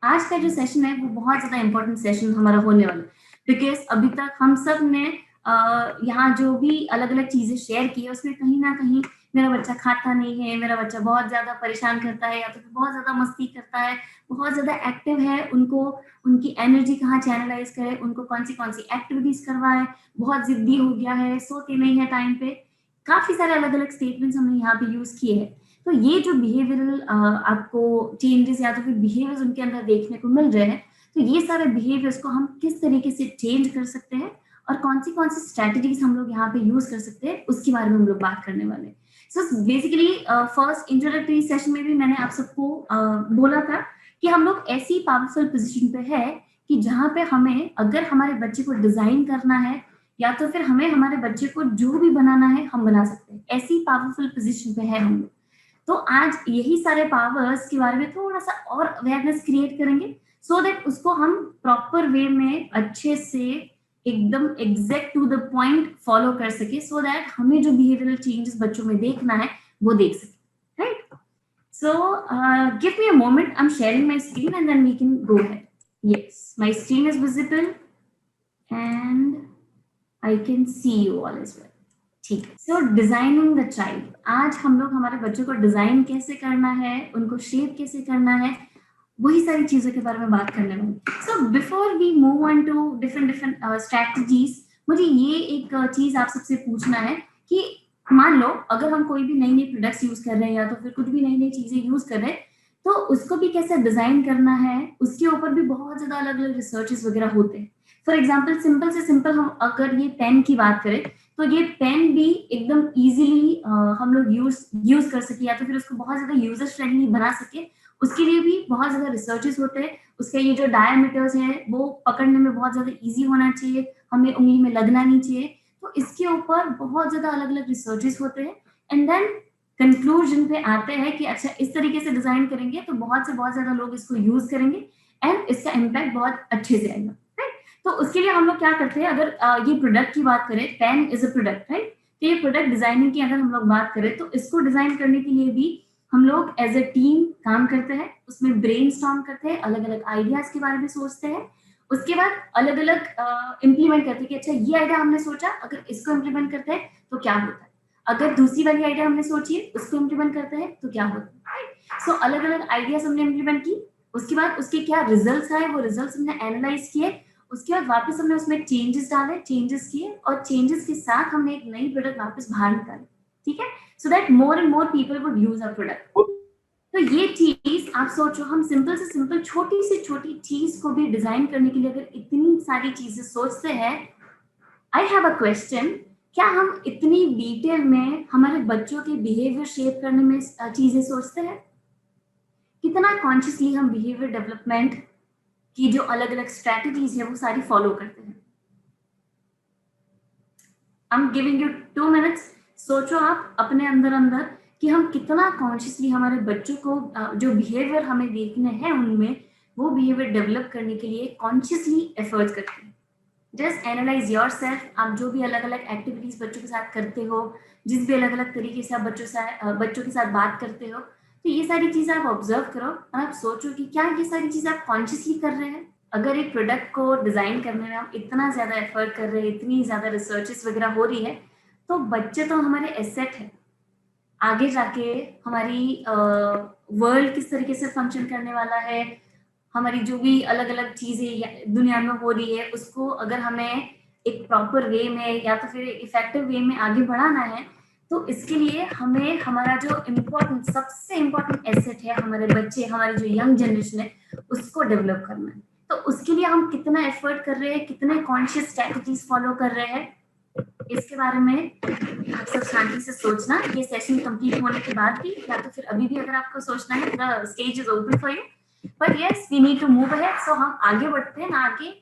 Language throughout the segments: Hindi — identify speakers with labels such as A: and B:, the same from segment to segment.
A: आज का जो सेशन है वो बहुत ज्यादा इंपॉर्टेंट सेशन हमारा होने वाला है, बिकॉज अभी तक हम सब ने यहाँ जो भी अलग अलग चीजें शेयर की है उसमें कहीं ना कहीं मेरा बच्चा खाता नहीं है, मेरा बच्चा बहुत ज्यादा परेशान करता है, या तो फिर बहुत ज्यादा मस्ती करता है, बहुत ज्यादा एक्टिव है, उनको उनकी एनर्जी कहाँ चैनलाइज करे, उनको कौन सी एक्टिविटीज करवाए, बहुत जिद्दी हो गया है, सोते नहीं है टाइम पे। काफी सारे अलग अलग स्टेटमेंट्स हमने यहाँ पे यूज किए हैं। तो ये जो बिहेवियरल आपको चेंजेस या तो फिर बिहेवियर्स उनके अंदर देखने को मिल रहे हैं, तो ये सारे बिहेवियर्स को हम किस तरीके से चेंज कर सकते हैं और कौन सी स्ट्रैटेजीज हम लोग यहाँ पे यूज कर सकते हैं, उसके बारे में हम लोग बात करने वाले हैं। So basically first introductory session में भी मैंने आप सबको बोला था कि हम लोग ऐसी पावरफुल पोजीशन पे है कि जहाँ पे हमें अगर हमारे बच्चे को डिजाइन करना है या तो फिर हमें हमारे बच्चे को जो भी बनाना है हम बना सकते हैं, ऐसी पावरफुल पोजीशन पे है हम लोग। तो आज यही सारे पावर्स के बारे में थोड़ा सा और अवेयरनेस क्रिएट करेंगे, सो दैट उसको हम प्रॉपर वे में अच्छे से एकदम exact to the point follow कर सके, सो दैट हमें जो बिहेवियरल चेंजेस बच्चों में देखना है वो देख सके, right? So give me a moment, I am sharing my screen and then we can go ahead. Yes, my screen is visible and I can see you all as well. ठीक है। सो डिजाइनिंग द चाइल्ड, आज हम लोग हमारे बच्चों को डिजाइन कैसे करना है, उनको शेप कैसे करना है, वही सारी चीजों के बारे में बात करने वाले। So before we move on to different strategies, मुझे ये एक चीज आप सबसे पूछना है कि मान लो अगर हम कोई भी नई नई प्रोडक्ट्स यूज कर रहे हैं या तो फिर कुछ भी नई नई चीजें यूज कर रहे हैं, तो उसको भी कैसे डिजाइन करना है, उसके ऊपर भी बहुत ज्यादा अलग अलग रिसर्चेस वगैरह होते हैं। फॉर एग्जाम्पल सिंपल से सिंपल हम अगर ये पेन की बात करें, तो ये पेन भी एकदम इजीली हम लोग यूज कर सके या तो फिर उसको बहुत ज्यादा यूजर फ्रेंडली बना सके, उसके लिए भी बहुत ज्यादा रिसर्चेस होते हैं। उसके ये जो डायमीटर्स है वो पकड़ने में बहुत ज्यादा इजी होना चाहिए, हमें उंगली में लगना नहीं चाहिए। तो इसके ऊपर बहुत ज्यादा अलग अलग रिसर्चेस होते हैं एंड देन कंक्लूजन पे आते हैं कि अच्छा इस तरीके से डिजाइन करेंगे तो बहुत ज्यादा लोग इसको यूज करेंगे एंड इसका इम्पैक्ट बहुत अच्छे से आएगा, राइट? तो उसके लिए हम लोग क्या करते हैं, अगर ये प्रोडक्ट की बात करें, pen is a product, right? तो ये प्रोडक्ट डिजाइनिंग की अगर हम लोग बात करें तो इसको डिजाइन करने के लिए भी हम लोग एज अ टीम काम करते हैं, उसमें ब्रेनस्टॉर्म करते हैं, अलग अलग आइडियाज के बारे में सोचते हैं, उसके बाद अलग अलग इम्प्लीमेंट करते हैं कि अच्छा ये आइडिया हमने सोचा, अगर इसको इम्प्लीमेंट करते हैं तो क्या होता है, अगर दूसरी वाली आइडिया हमने सोची है उसको इम्प्लीमेंट करते हैं तो क्या होता है। सो अलग अलग आइडियाज हमने इम्प्लीमेंट की, उसके बाद उसके क्या रिजल्ट्स आए वो रिजल्ट्स हमने एनालाइज किए, उसके बाद वापस हमने उसमें चेंजेस डाले, चेंजेस किए और चेंजेस के साथ हमने एक नई प्रोडक्ट वापस बाहर निकाली, ठीक है, so that more and more people would use a product. तो ये चीज आप सोचो, हम सिंपल से सिंपल छोटी से छोटी चीज को भी डिजाइन करने के लिए अगर इतनी सारी चीजें सोचते हैं, आई हैव अ क्वेश्चन, क्या हम इतनी डिटेल में हमारे बच्चों के बिहेवियर शेप करने में चीजें सोचते हैं? कितना कॉन्शियसली हम बिहेवियर डेवलपमेंट की जो अलग अलग स्ट्रैटेजीज है वो सारी फॉलो करते हैं? I am giving you 2 minutes, सोचो आप अपने अंदर अंदर कि हम कितना कॉन्शियसली हमारे बच्चों को जो बिहेवियर हमें देखने हैं उनमें वो बिहेवियर डेवलप करने के लिए कॉन्शियसली एफर्ट्स करते हैं। जस्ट एनालाइज योर सेल्फ, आप जो भी अलग अलग एक्टिविटीज बच्चों के साथ करते हो, जिस भी अलग अलग तरीके से आप बच्चों के साथ बात करते हो, तो ये सारी चीजें आप ऑब्जर्व करो और आप सोचो कि क्या ये सारी चीजें आप कॉन्शियसली कर रहे हैं। अगर एक प्रोडक्ट को डिजाइन करने में हम इतना ज्यादा एफर्ट कर रहे हैं, इतनी ज्यादा रिसर्चेस वगैरह हो रही है, तो बच्चे तो हमारे एसेट है, आगे जाके हमारी वर्ल्ड किस तरीके से फंक्शन करने वाला है, हमारी जो भी अलग अलग चीजें दुनिया में हो रही है उसको अगर हमें एक प्रॉपर वे में या तो फिर इफेक्टिव वे में आगे बढ़ाना है, तो इसके लिए हमें हमारा जो इम्पोर्टेंट सबसे इम्पोर्टेंट एसेट है हमारे बच्चे, हमारी जो यंग जनरेशन है, उसको डेवलप करना है। तो उसके लिए हम कितना एफर्ट कर रहे हैं, कितने कॉन्शियस स्ट्रैटेजीज फॉलो कर रहे हैं, इसके बारे में आप सब शांति से सोचना। ये सेशन कंप्लीट होने के बाद भी या तो फिर अभी भी अगर आपको सोचना है, the stage is open for you, but yes we need to move ahead. So हम आगे बढ़ते हैं ना, आगे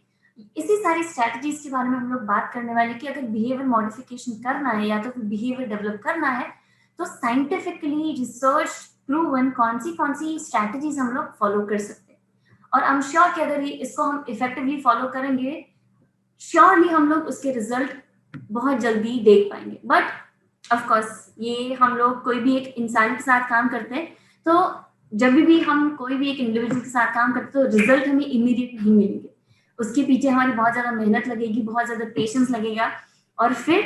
A: इसी सारी स्ट्रैटेजीज के बारे में हम लोग बात करने वाले कि अगर बिहेवियर मॉडिफिकेशन करना है या तो फिर बिहेवियर डेवलप करना है, तो साइंटिफिकली रिसर्च प्रूवन कौन सी स्ट्रैटेजीज हम लोग फॉलो कर सकते हैं। और आई एम श्योर कि अगर इसको हम इफेक्टिवली फॉलो करेंगे, श्योरली हम लोग उसके रिजल्ट बहुत जल्दी देख पाएंगे। बट ऑफ कोर्स ये हम लोग कोई भी एक इंसान के साथ काम करते हैं, तो जब भी हम कोई भी एक इंडिविजुअल के साथ काम करते हैं तो रिजल्ट हमें इमीडिएट नहीं मिलेंगे, उसके पीछे हमारी बहुत ज्यादा मेहनत लगेगी, बहुत ज्यादा पेशेंस लगेगा, और फिर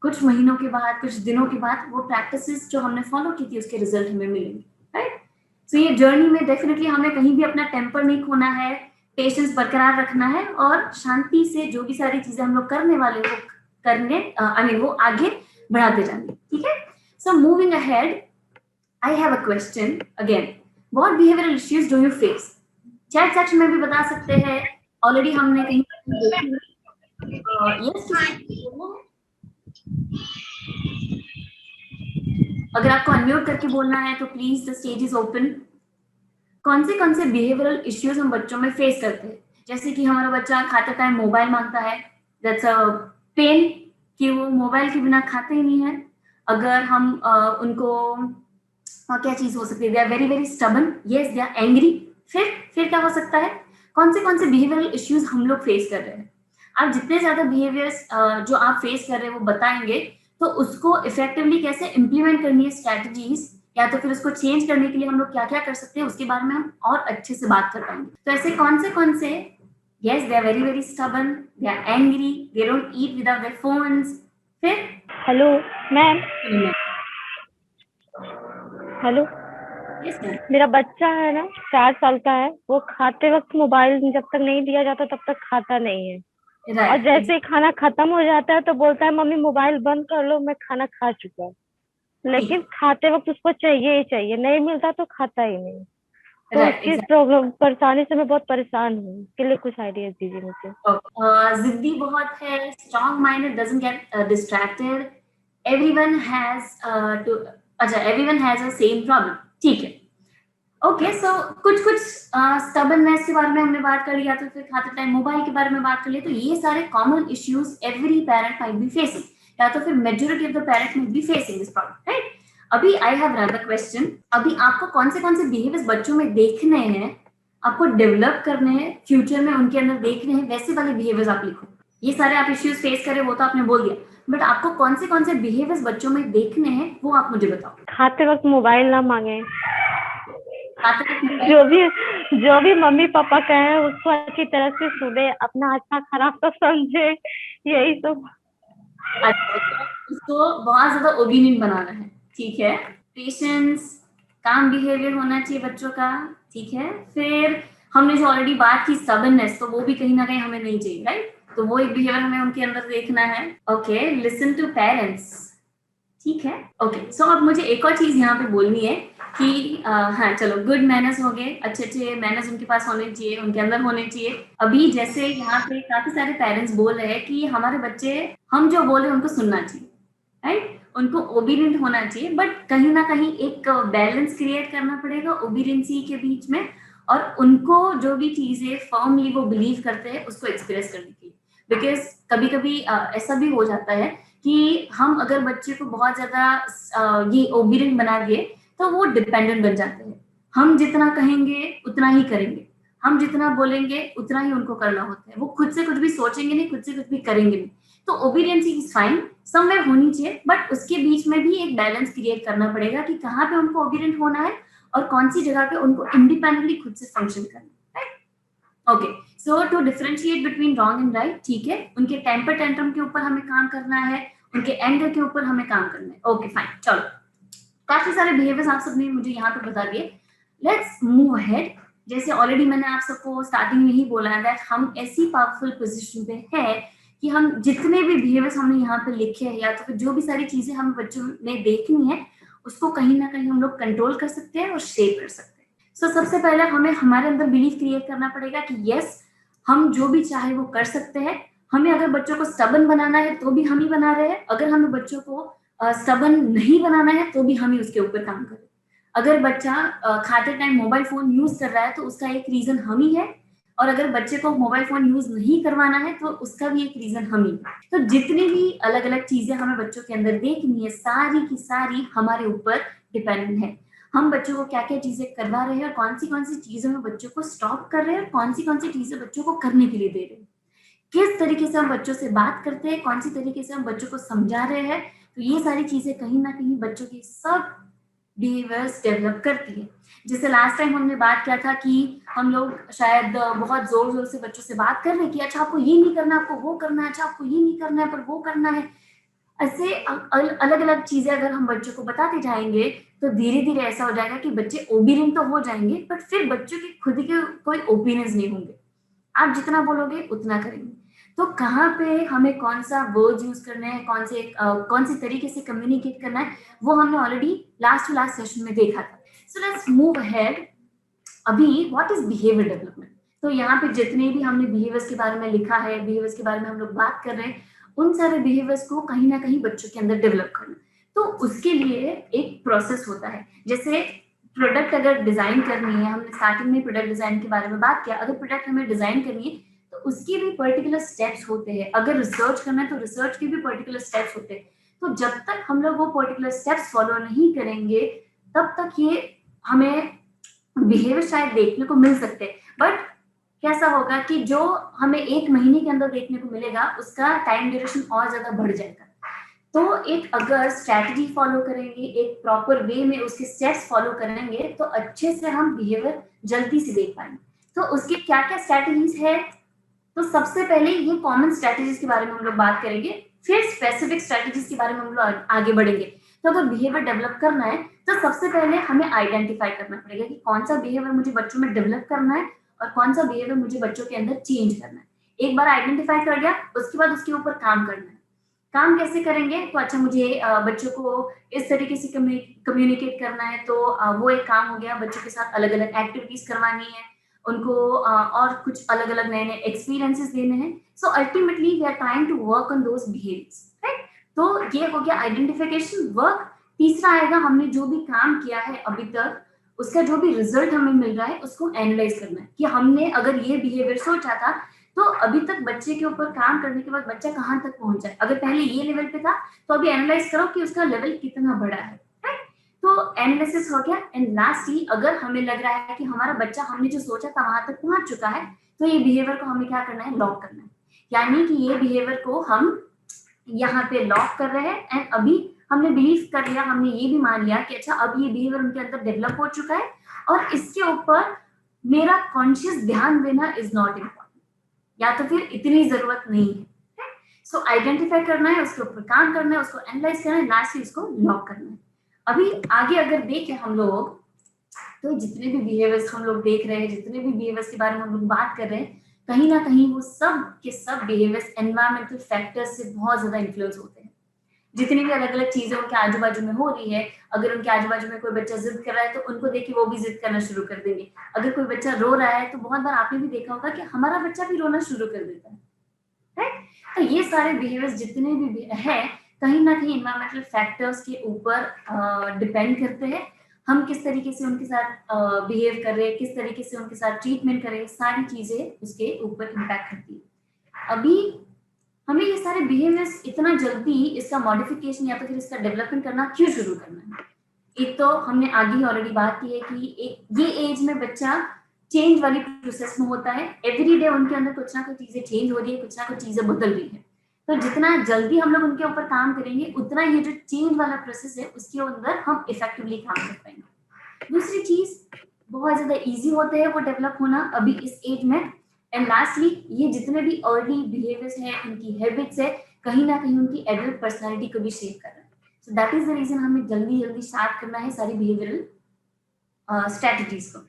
A: कुछ महीनों के बाद, कुछ दिनों के बाद वो प्रैक्टिसेस जो हमने फॉलो की थी उसके रिजल्ट हमें मिलेंगे, राइट। तो ये जर्नी में डेफिनेटली हमें कहीं भी अपना टेम्पर नहीं खोना है, पेशेंस बरकरार रखना है, और शांति से जो भी सारी चीजें हम लोग करने वाले वो करने आई मीन वो आगे बढ़ाते जाएंगे, ठीक है। So moving ahead, I have a question again, what behavioural issues do you face? Chat section में भी बता सकते हैं, ऑलरेडी हमने कहीं देखी यस अगर आपको अनम्यूट करके बोलना है तो please the stage is open. कौन से बिहेवियरल इश्यूज हम बच्चों में फेस करते हैं? जैसे कि हमारा बच्चा खाते टाइम मोबाइल मांगता है, दैट्स अ पेन, कि वो मोबाइल के बिना खाते ही नहीं है। अगर हम उनको क्या चीज हो सकती है, they are very very stubborn, yes they are angry. फिर क्या हो सकता है? कौन से बिहेवियरल इश्यूज हम लोग फेस कर रहे हैं? आप जितने ज्यादा बिहेवियर्स जो आप फेस कर रहे हैं वो बताएंगे, तो उसको इफेक्टिवली कैसे इम्प्लीमेंट करनी है स्ट्रेटजीज, या तो फिर उसको चेंज करने के लिए हम लोग क्या क्या कर सकते हैं, उसके बारे में हम और अच्छे से बात कर पाएंगे। तो ऐसे कौन से yes they are very very stubborn, they are angry, they don't eat without their phones. फिर
B: hello ma'am, hello,
A: yes ma'am,
B: मेरा बच्चा है ना 4 साल का है, वो खाते वक्त मोबाइल जब तक नहीं दिया जाता तब तक खाता नहीं है। और
A: राइट,
B: जैसे ही खाना खत्म हो जाता है तो बोलता है मम्मी मोबाइल बंद कर लो, मैं खाना खा चुका। लेकिन खाते वक्त उसको चाहिए ही चाहिए, नहीं मिलता तो खाता ही नहीं। तो
A: राइट,
B: उसकी प्रॉब्लम परेशानी से मैं बहुत परेशान हूँ, इसके लिए कुछ आइडिया दीजिए मुझे।
A: जिद्दी बहुत है, strong minded, doesn't get distracted, everyone has to, अच्छा everyone has a same problem, ठीक है। ओके, सो कुछ स्टबर्ननेस के बारे में हमने बात कर लिया, तो फिर खाते टाइम मोबाइल के बारे में बात कर लिया, तो ये सारे common issues every parent might be facing, या तो फिर majority of the parents might be facing this problem, right. अभी आई हैव अनदर क्वेश्चन, अभी आपको कौन से बिहेवियर्स बच्चों में देखने हैं, आपको डेवलप करने हैं, फ्यूचर में उनके अंदर देखने हैं, वैसे वाले बिहेवियर्स आप लिखो। ये सारे आप इश्यूज फेस करें वो तो आपने बोल दिया, बट आपको कौन से बिहेवियर्स बच्चों में देखने हैं वो आप मुझे बताओ।
B: खाते वक्त मोबाइल ना मांगे,
A: खाते वक्त मोबाइल,
B: जो भी मम्मी पापा कहे उसको अच्छी तरह से सुने, अपना अच्छा खराब तो समझे, यही सब।
A: अच्छा, तो उसको बहुत ज्यादा ओबिडिएंट बनाना है, ठीक है। पेशेंस, काम बिहेवियर होना चाहिए बच्चों का, ठीक है। फिर हमने जो ऑलरेडी बात की स्टबर्ननेस, तो वो भी कहीं ना कहीं हमें नहीं चाहिए, राइट। तो वो एक बिहेवियर हमें उनके अंदर देखना है। ओके, लिसन टू पेरेंट्स, ठीक है। ओके, सो अब मुझे एक और चीज यहाँ पे बोलनी है कि हाँ चलो, गुड मैनर्स हो गए, अच्छे अच्छे मैनर्स उनके पास होने चाहिए, उनके अंदर होने चाहिए। अभी जैसे यहाँ पे काफी सारे पेरेंट्स बोल रहे हैं कि हमारे बच्चे, हम जो बोले उनको सुनना चाहिए, राइट, उनको ओबीडियंट होना चाहिए, बट कहीं ना कहीं एक बैलेंस क्रिएट करना पड़ेगा ओबीडियंसी के बीच में, और उनको जो भी चीजें फर्मली वो बिलीव करते हैं उसको एक्सप्रेस करने के लिए। बिकॉज कभी कभी ऐसा भी हो जाता है कि हम अगर बच्चे को बहुत ज्यादा ये ओबीडियंट बना दिए तो वो डिपेंडेंट बन जाते हैं। हम जितना कहेंगे उतना ही करेंगे, हम जितना बोलेंगे उतना ही उनको करना होता है, वो खुद से कुछ भी सोचेंगे नहीं, खुद से कुछ भी करेंगे नहीं। तो ओबीडियंस इज फाइन, समवेयर होनी चाहिए, बट उसके बीच में भी एक बैलेंस क्रिएट करना पड़ेगा कि कहाँ पे उनको ओबीडियंट होना है और कौन सी जगह पे उनको इंडिपेंडेंटली खुद से फंक्शन करना है, right. Okay, so to differentiate between wrong and right, ठीक है, उनके टेम्पर टेंट्रम के ऊपर हमें काम करना है, उनके एंगर के ऊपर हमें काम करना है। ओके फाइन, चलो, काफी सारे बिहेवियर्स आप सबने मुझे यहाँ पे बता दिए। Let's move ahead. जैसे ऑलरेडी मैंने आप सबको स्टार्टिंग में ही बोला है दैट हम ऐसी पावरफुल पोजीशन पे है कि हम जितने भी बिहेवियर्स हमने यहाँ पे लिखे हैं, या तो फिर जो भी सारी चीजें हमें बच्चों में देखनी है, उसको कहीं ना कहीं हम लोग कंट्रोल कर सकते हैं और शेप कर सकते हैं। सो सबसे पहले हमें हमारे अंदर बिलीफ क्रिएट करना पड़ेगा कि यस, हम जो भी चाहे वो कर सकते हैं। हमें अगर बच्चों को स्टबन बनाना है तो भी हम ही बना रहे हैं, अगर हमें बच्चों को स्टबन नहीं बनाना है तो भी हम ही उसके ऊपर काम करें। अगर बच्चा खाते टाइम मोबाइल फोन यूज कर रहा है तो उसका एक रीजन हम ही है, और अगर बच्चे को मोबाइल फोन यूज नहीं करवाना है तो उसका भी एक रीजन हम ही है। तो जितनी भी अलग अलग चीजें हमें बच्चों के अंदर देखनी है, सारी की सारी हमारे ऊपर डिपेंडेंट है। हम बच्चों को क्या क्या चीजें करवा रहे हैं और कौन सी चीजों में बच्चों को स्टॉप कर रहे हैं और कौन सी चीजें बच्चों को करने के लिए दे रहे हैं, किस तरीके से हम बच्चों से बात करते हैं, कौन सी तरीके से हम बच्चों को समझा रहे हैं। तो ये सारी चीजें कहीं ना कहीं बच्चों की सब बिहेवियर्स डेवलप करती है। जैसे लास्ट टाइम हमने बात किया था कि हम लोग शायद बहुत जोर जोर से बच्चों से बात कर रहे हैं कि अच्छा आपको ये नहीं करना, आपको वो करना है, अच्छा आपको ये नहीं करना है पर वो करना है। ऐसे अलग अलग चीजें अगर हम बच्चों को बताते जाएंगे तो धीरे धीरे ऐसा हो जाएगा कि बच्चे ओबीडिएंट तो हो जाएंगे बट फिर बच्चों के खुद के कोई ओपिनियंस नहीं होंगे। आप जितना बोलोगे उतना करेंगे। तो कहाँ पे हमें कौन सा वर्ड यूज करना है, कौन से तरीके से कम्युनिकेट करना है, वो हमने already last to last session में देखा था। So let's move ahead. अभी व्हाट इज बिहेवियर डेवलपमेंट। तो यहाँ पे जितने भी हमने बिहेवियर्स के बारे में लिखा है, बिहेवियर्स के बारे में हम लोग बात कर रहे हैं, उन सारे बिहेवियर्स को कहीं ना कहीं बच्चों के अंदर डेवलप करना। तो उसके लिए एक प्रोसेस होता है। जैसे प्रोडक्ट अगर डिजाइन करनी है, हमने स्टार्टिंग में प्रोडक्ट डिजाइन के बारे में बात किया, अगर प्रोडक्ट हमें डिजाइन करनी है तो उसके भी पर्टिकुलर स्टेप्स होते हैं। अगर रिसर्च करना है तो रिसर्च के भी पर्टिकुलर स्टेप्स होते हैं। तो जब तक हम लोग वो पर्टिकुलर स्टेप्स फॉलो नहीं करेंगे तब तक ये हमें बिहेवियर शायद देखने को मिल सकते हैं, बट कैसा होगा कि जो हमें 1 महीने के अंदर देखने को मिलेगा उसका टाइम ड्यूरेशन और ज्यादा बढ़ जाएगा। तो एक अगर स्ट्रैटेजी फॉलो करेंगे, एक प्रॉपर वे में उसके स्टेप्स फॉलो करेंगे तो अच्छे से हम बिहेवियर जल्दी से देख पाएंगे। तो उसकी क्या क्या स्ट्रैटेजीज है, तो सबसे पहले ये कॉमन स्ट्रैटेजीज के बारे में हम लोग बात करेंगे, फिर स्पेसिफिक स्ट्रैटेजीज के बारे में हम लोग आगे बढ़ेंगे। तो अगर बिहेवियर डेवलप करना है तो सबसे पहले हमें आइडेंटिफाई करना पड़ेगा कि कौन सा बिहेवियर मुझे बच्चों में डेवलप करना है और कौन सा बिहेवियर मुझे बच्चों के अंदर चेंज करना है। एक बार आइडेंटिफाई कर गया उसके बाद उसके ऊपर काम करना है। काम कैसे करेंगे, तो अच्छा मुझे बच्चों को इस तरीके से कम्युनिकेट करना है तो वो एक काम हो गया। बच्चों के साथ अलग अलग एक्टिविटीज करवानी है, उनको और कुछ अलग अलग नए नए एक्सपीरियंसेस देने हैं। So ultimately we are trying to work on those behaviours, right. तो ये हो गया आइडेंटिफिकेशन वर्क। तीसरा आएगा हमने जो भी काम किया है अभी तक उसका जो भी रिजल्ट हमें मिल रहा है उसको एनालाइज करना है कि हमने अगर ये बिहेवियर सोचा था तो अभी तक बच्चे के ऊपर काम करने के बाद बच्चा कहाँ तक पहुंचा है। अगर पहले ये लेवल पे था तो अभी एनालाइज करो कि उसका लेवल कितना बड़ा है, राइट। तो एनालिसिस हो गया। एंड लास्टली अगर हमें लग रहा है कि हमारा बच्चा हमने जो सोचा था वहां तक पहुंच चुका है तो ये बिहेवियर को हमें क्या करना है, लॉक करना है। यानी कि ये बिहेवियर को हम यहाँ पे लॉक कर रहे हैं एंड अभी हमने बिलीव कर लिया, हमने ये भी मान लिया कि अच्छा अब ये बिहेवियर उनके अंदर डेवलप हो चुका है और इसके ऊपर मेरा कॉन्शियस ध्यान देना इज नॉट इम्पोर्टेंट, या तो फिर इतनी जरूरत नहीं है। सो आइडेंटिफाई करना है, उसके ऊपर काम करना है, उसको एनालाइज करना है, लास्ट इसको लॉक करना है। अभी आगे अगर देखें हम लोग तो जितने भी बिहेवियर्स हम लोग देख रहे हैं, जितने भी बिहेवियर्स के बारे में हम लोग बात कर रहे हैं, कहीं ना कहीं वो सब के सब बिहेवियर्स एनवायरमेंटल फैक्टर्स से बहुत ज्यादा इन्फ्लुएंस होते हैं। जितनी भी अलग अलग चीजें उनके आजू बाजू में हो रही है, अगर उनके आजू बाजू में कोई बच्चा जिद कर रहा है तो उनको देख के वो भी जिद करना शुरू कर देंगे। अगर कोई बच्चा रो रहा है तो बहुत बार आपने भी देखा होगा कि हमारा बच्चा भी रोना शुरू कर देता है, राइट। तो ये सारे बिहेवियर्स जितने भी है कहीं ना कहीं एनवायरमेंटल फैक्टर्स के ऊपर डिपेंड करते हैं। हम किस तरीके से उनके साथ बिहेव कर रहे हैं, किस तरीके से उनके साथ ट्रीटमेंट कर रहे हैं, सारी चीजें उसके ऊपर इम्पैक्ट करती है। अभी हमें ये सारे बिहेवियर्स इतना जल्दी इसका मॉडिफिकेशन या तो फिर इसका डेवलपमेंट करना क्यों शुरू करना है। एक तो हमने आगे ही ऑलरेडी बात की है कि ये एज में बच्चा चेंज वाली प्रोसेस में होता है। एवरी डे उनके अंदर कुछ ना कुछ चीजें चेंज हो रही है, कुछ ना कुछ चीजें बदल रही है। तो जितना जल्दी हम लोग उनके ऊपर काम करेंगे उतना ये जो चेंज वाला प्रोसेस है उसके अंदर हम इफेक्टिवली काम कर पाएंगे। दूसरी चीज बहुत ज्यादा इजी होते हैं वो डेवलप होना अभी इस एज में। एंड लास्टली ये जितने भी अर्ली बिहेवियर्स है, उनकी हैबिट्स है, कहीं ना कहीं उनकी एडल्ट पर्सनालिटी को भी शेप कर रहा है। So that is the reason हमें जल्दी जल्दी स्टार्ट करना है सारी बिहेवियरल स्ट्रेटजीज को।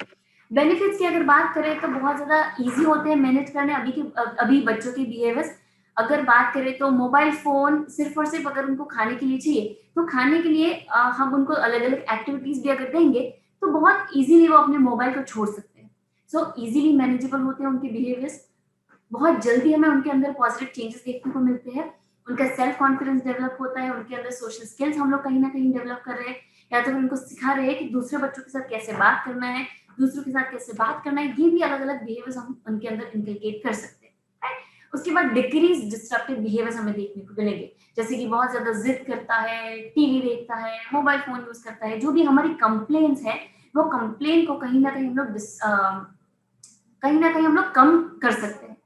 A: बेनिफिट्स की अगर बात करें तो बहुत ज्यादा इजी होते हैं मैनेज करने अभी बच्चों के बिहेवियर्स। अगर बात करें तो मोबाइल फोन सिर्फ और सिर्फ अगर उनको खाने के लिए चाहिए तो खाने के लिए हम उनको अलग अलग एक्टिविटीज भी अगर देंगे तो बहुत इजीली वो अपने मोबाइल को छोड़ सकते हैं। सो इजीली मैनेजेबल होते हैं उनके बिहेवियर्स। बहुत जल्दी हमें उनके अंदर पॉजिटिव चेंजेस देखने को मिलते हैं। उनका सेल्फ कॉन्फिडेंस डेवलप होता है, उनके अंदर सोशल स्किल्स हम लोग कहीं ना कहीं डेवलप कर रहे हैं, या तो फिर उनको सिखा रहे हैं कि दूसरे बच्चों के साथ कैसे बात करना है, दूसरों के साथ कैसे बात करना है। ये भी अलग अलग बिहेवियर्स हम उनके अंदर इनकलकेट कर सकते हैं, राइट। उसके बाद डिक्रीज डिस्ट्रक्टिव बिहेवियर्स हमें देखने को मिलेंगे, जैसे कि बहुत ज्यादा जिद करता है, टीवी देखता है, मोबाइल फोन यूज करता है। जो भी हमारी कंप्लेन्स है वो कंप्लेन को कहीं ना कहीं हम लोग कम कर सकते हैं।